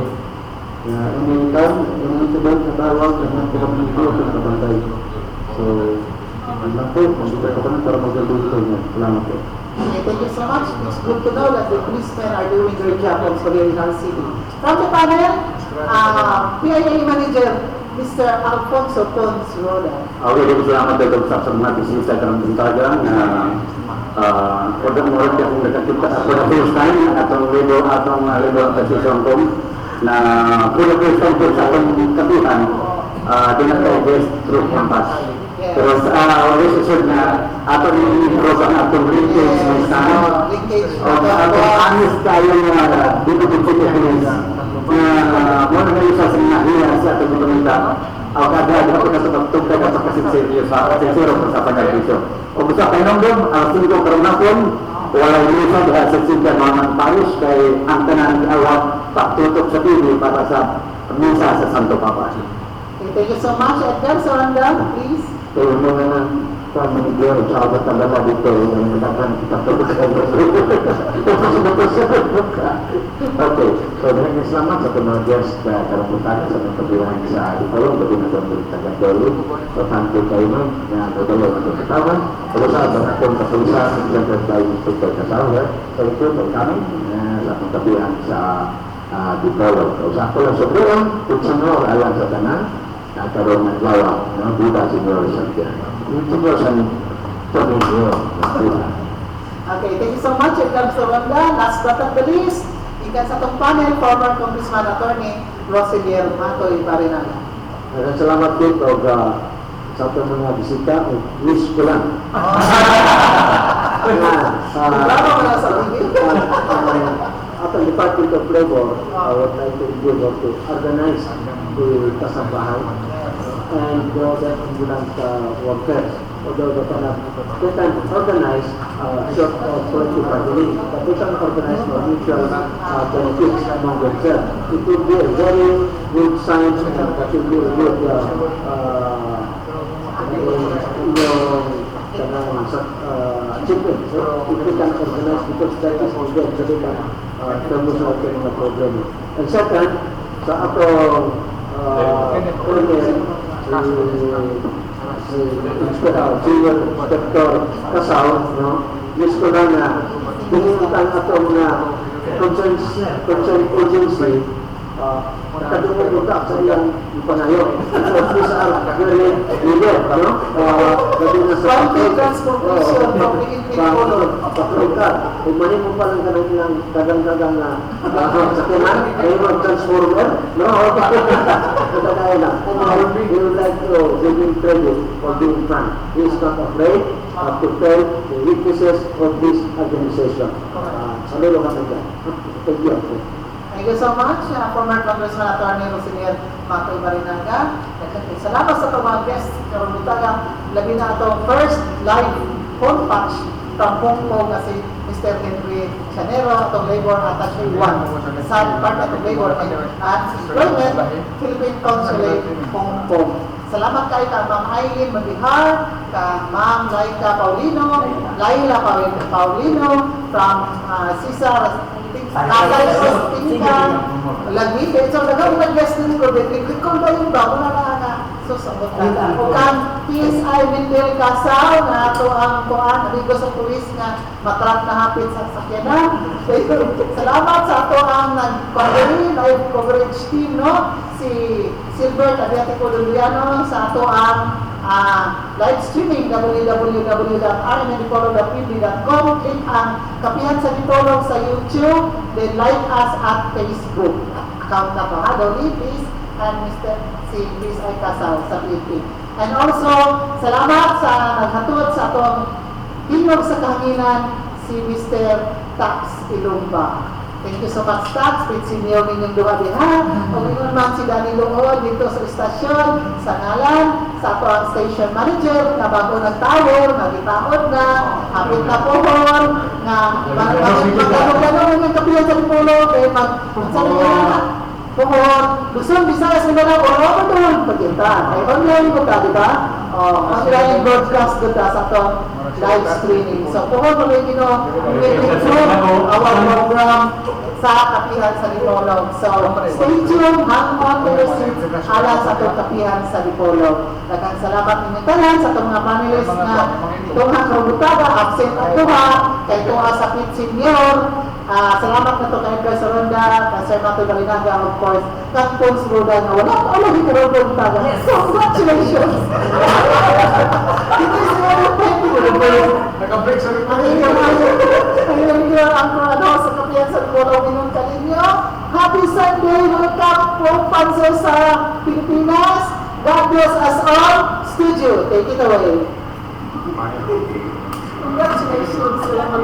Anytime, yung incident na tawag, ganyan po kami dito, pinakabantay. So, yun lang po, nandito po kami para magdalito sa inyo. Salamat po. Okay, thank you so much. It's good to know that the policemen are doing their job on Solidaridad City. From the panel, PIA Manager, Mr. Alfonso Pons Roda. Okay, salamat dito sa mga bisita ng Buntagan na order kung nakakita for the first time atong labor association ko na for the first time po sa atong kapitan dinatay through campus. Pero sa resisyon na atong program atong linkage ng sana atong anis tayo na dito dito na muna na isa sa nahiya sa atong dokumenta ang kada ako na sa pagtugtay at sa pasensyo sa pagkakisyo. O gusto kayo nung doon, ang singko karunakon walang isa dahil sa sinta ng parish kay ang tanan awat pagtutok sa TV para sa misa sa Santo Papa. Okay, thank you so much. Edgar Saranda, please. So, yung mga pamilya sa abat talaga dito, yung mendakan kita terus okay, so maraming salamat sa mga guest na karaputan sa mga kabilang sa Dipolog, bago na itong tagat dolo. So, thank you kayo man, na dadalo ang katawan. Pero sa abang akong kapulisan, naglagat tayo ng Dr. Kasawa. So, ito po kami sa mga kabilang sa Dipolog. So, sa ako lang sobrang, kung sino, alam sa tanan, nagkaroon ng lawa, buta Senyor Santiago. Yung Senyor Santiago. Okay, thank you so much, Edgar Saranda. Last but not the least, ikan sa itong panel, former Congressman Attorney Roselier Matoy Parinaga. Salamat din o sa itong mga bisita. Wish ko lang. Bravo ka na sa TV. at the Department of Labor, I would like to endeavor to organize the kasambahay and the ambulance workers. Although they can organize short of collective bargaining, but they can organize for mutual benefits among themselves. It would be a very good sign and that would be a good achievement. If we can organize, because that is also actually terms of the problem. And second, sa atong Senior Inspector Kasaw, no? Gusto lang na hinihintan atong concern agency nakadumuduta sa iyang panayo. Because these are very needed, no? Gabi na sa transportation, public patrol ka. Kung manin mo pa lang ka ng ilang dagang-dagang na sakinan, ay mag-transformer, no? Katagaya na. We would like to give him credit for being frank. He is not afraid to tell the weaknesses of this organization. Saludo ka na dyan. Thank you. Thank you so much, former Congressman Attorney Rosinier Matoy Barinaga. Salamat sa itong mga guests. Karong butaga, labi na itong first live phone patch from Hong Kong na si Mr. Henry Chanero, itong Labor Attaché 1 sa Department of Labor and Employment, Philippine Consulate, Hong Kong. Salamat kayo ka Ma'am Aileen Mabihar, ka Ma'am Laika Paulino, Laila Paulino from Cesar Kakay Ostinkan, Lagmite. So, nag-guest din ko, recall ba yung ba? Wala na susabot na. O kang PSI Mindel Kasaw, na ito ang kuhaan, amigo sa pulis nga matrap na hapit sa sakyanan. Salamat sa ito ang nag-coverage, live coverage team, no? Si Silbert Abiatico Luliano, sa ito ang live streaming www.rmndipolo.pb.com. Click ang Kapihan sa Dipolo sa YouTube, then like us at Facebook account na to. Donnie, please, and Mr. si Chris I. Kasaw sa PNP. And also, salamat sa naghatod sa atong Pinog sa Kahanginan, si Mr. Tax Ilumba. Thank you so much, Tax. With senior ninyong duha diha. O ingon man si Danny Luon dito sa istasyon, sa ngalan, sa ato ang station manager, na bago nag-tower, nagitaod na, hapit na pohon, na mag-ano yung kapiyan sa Dipolo, kaya pohon, Luzon, Visayas, Mindanao, o doon, pagkinta. Ay online ko ta, di ba? Online broadcast ko ta sa itong live streaming. So, pohon mo rin our program sa Kapihan sa Dipolog. So, stay tuned, hang on to your seats, alam sa itong Kapihan sa Dipolog. Daghang salamat ninyo tanan sa itong mga panelists na itong Hakrobutaga, absent at tuha, kay tuha sa Pit Senior. Salamat na ito kay Edgar Soronda, kay Sir Matoy Barinaga, of course, Katpons Roda na wala ko alam yung Hakrobutaga. Congratulations! Hindi siya yung pwede ko. Naka-break sa ang sa Kapihan sa Dipolog inyong kalinyo. Happy Sunday! Welcome po Panso sa Pilipinas. God bless us all. Studio, take it away. Congratulations! Salamat.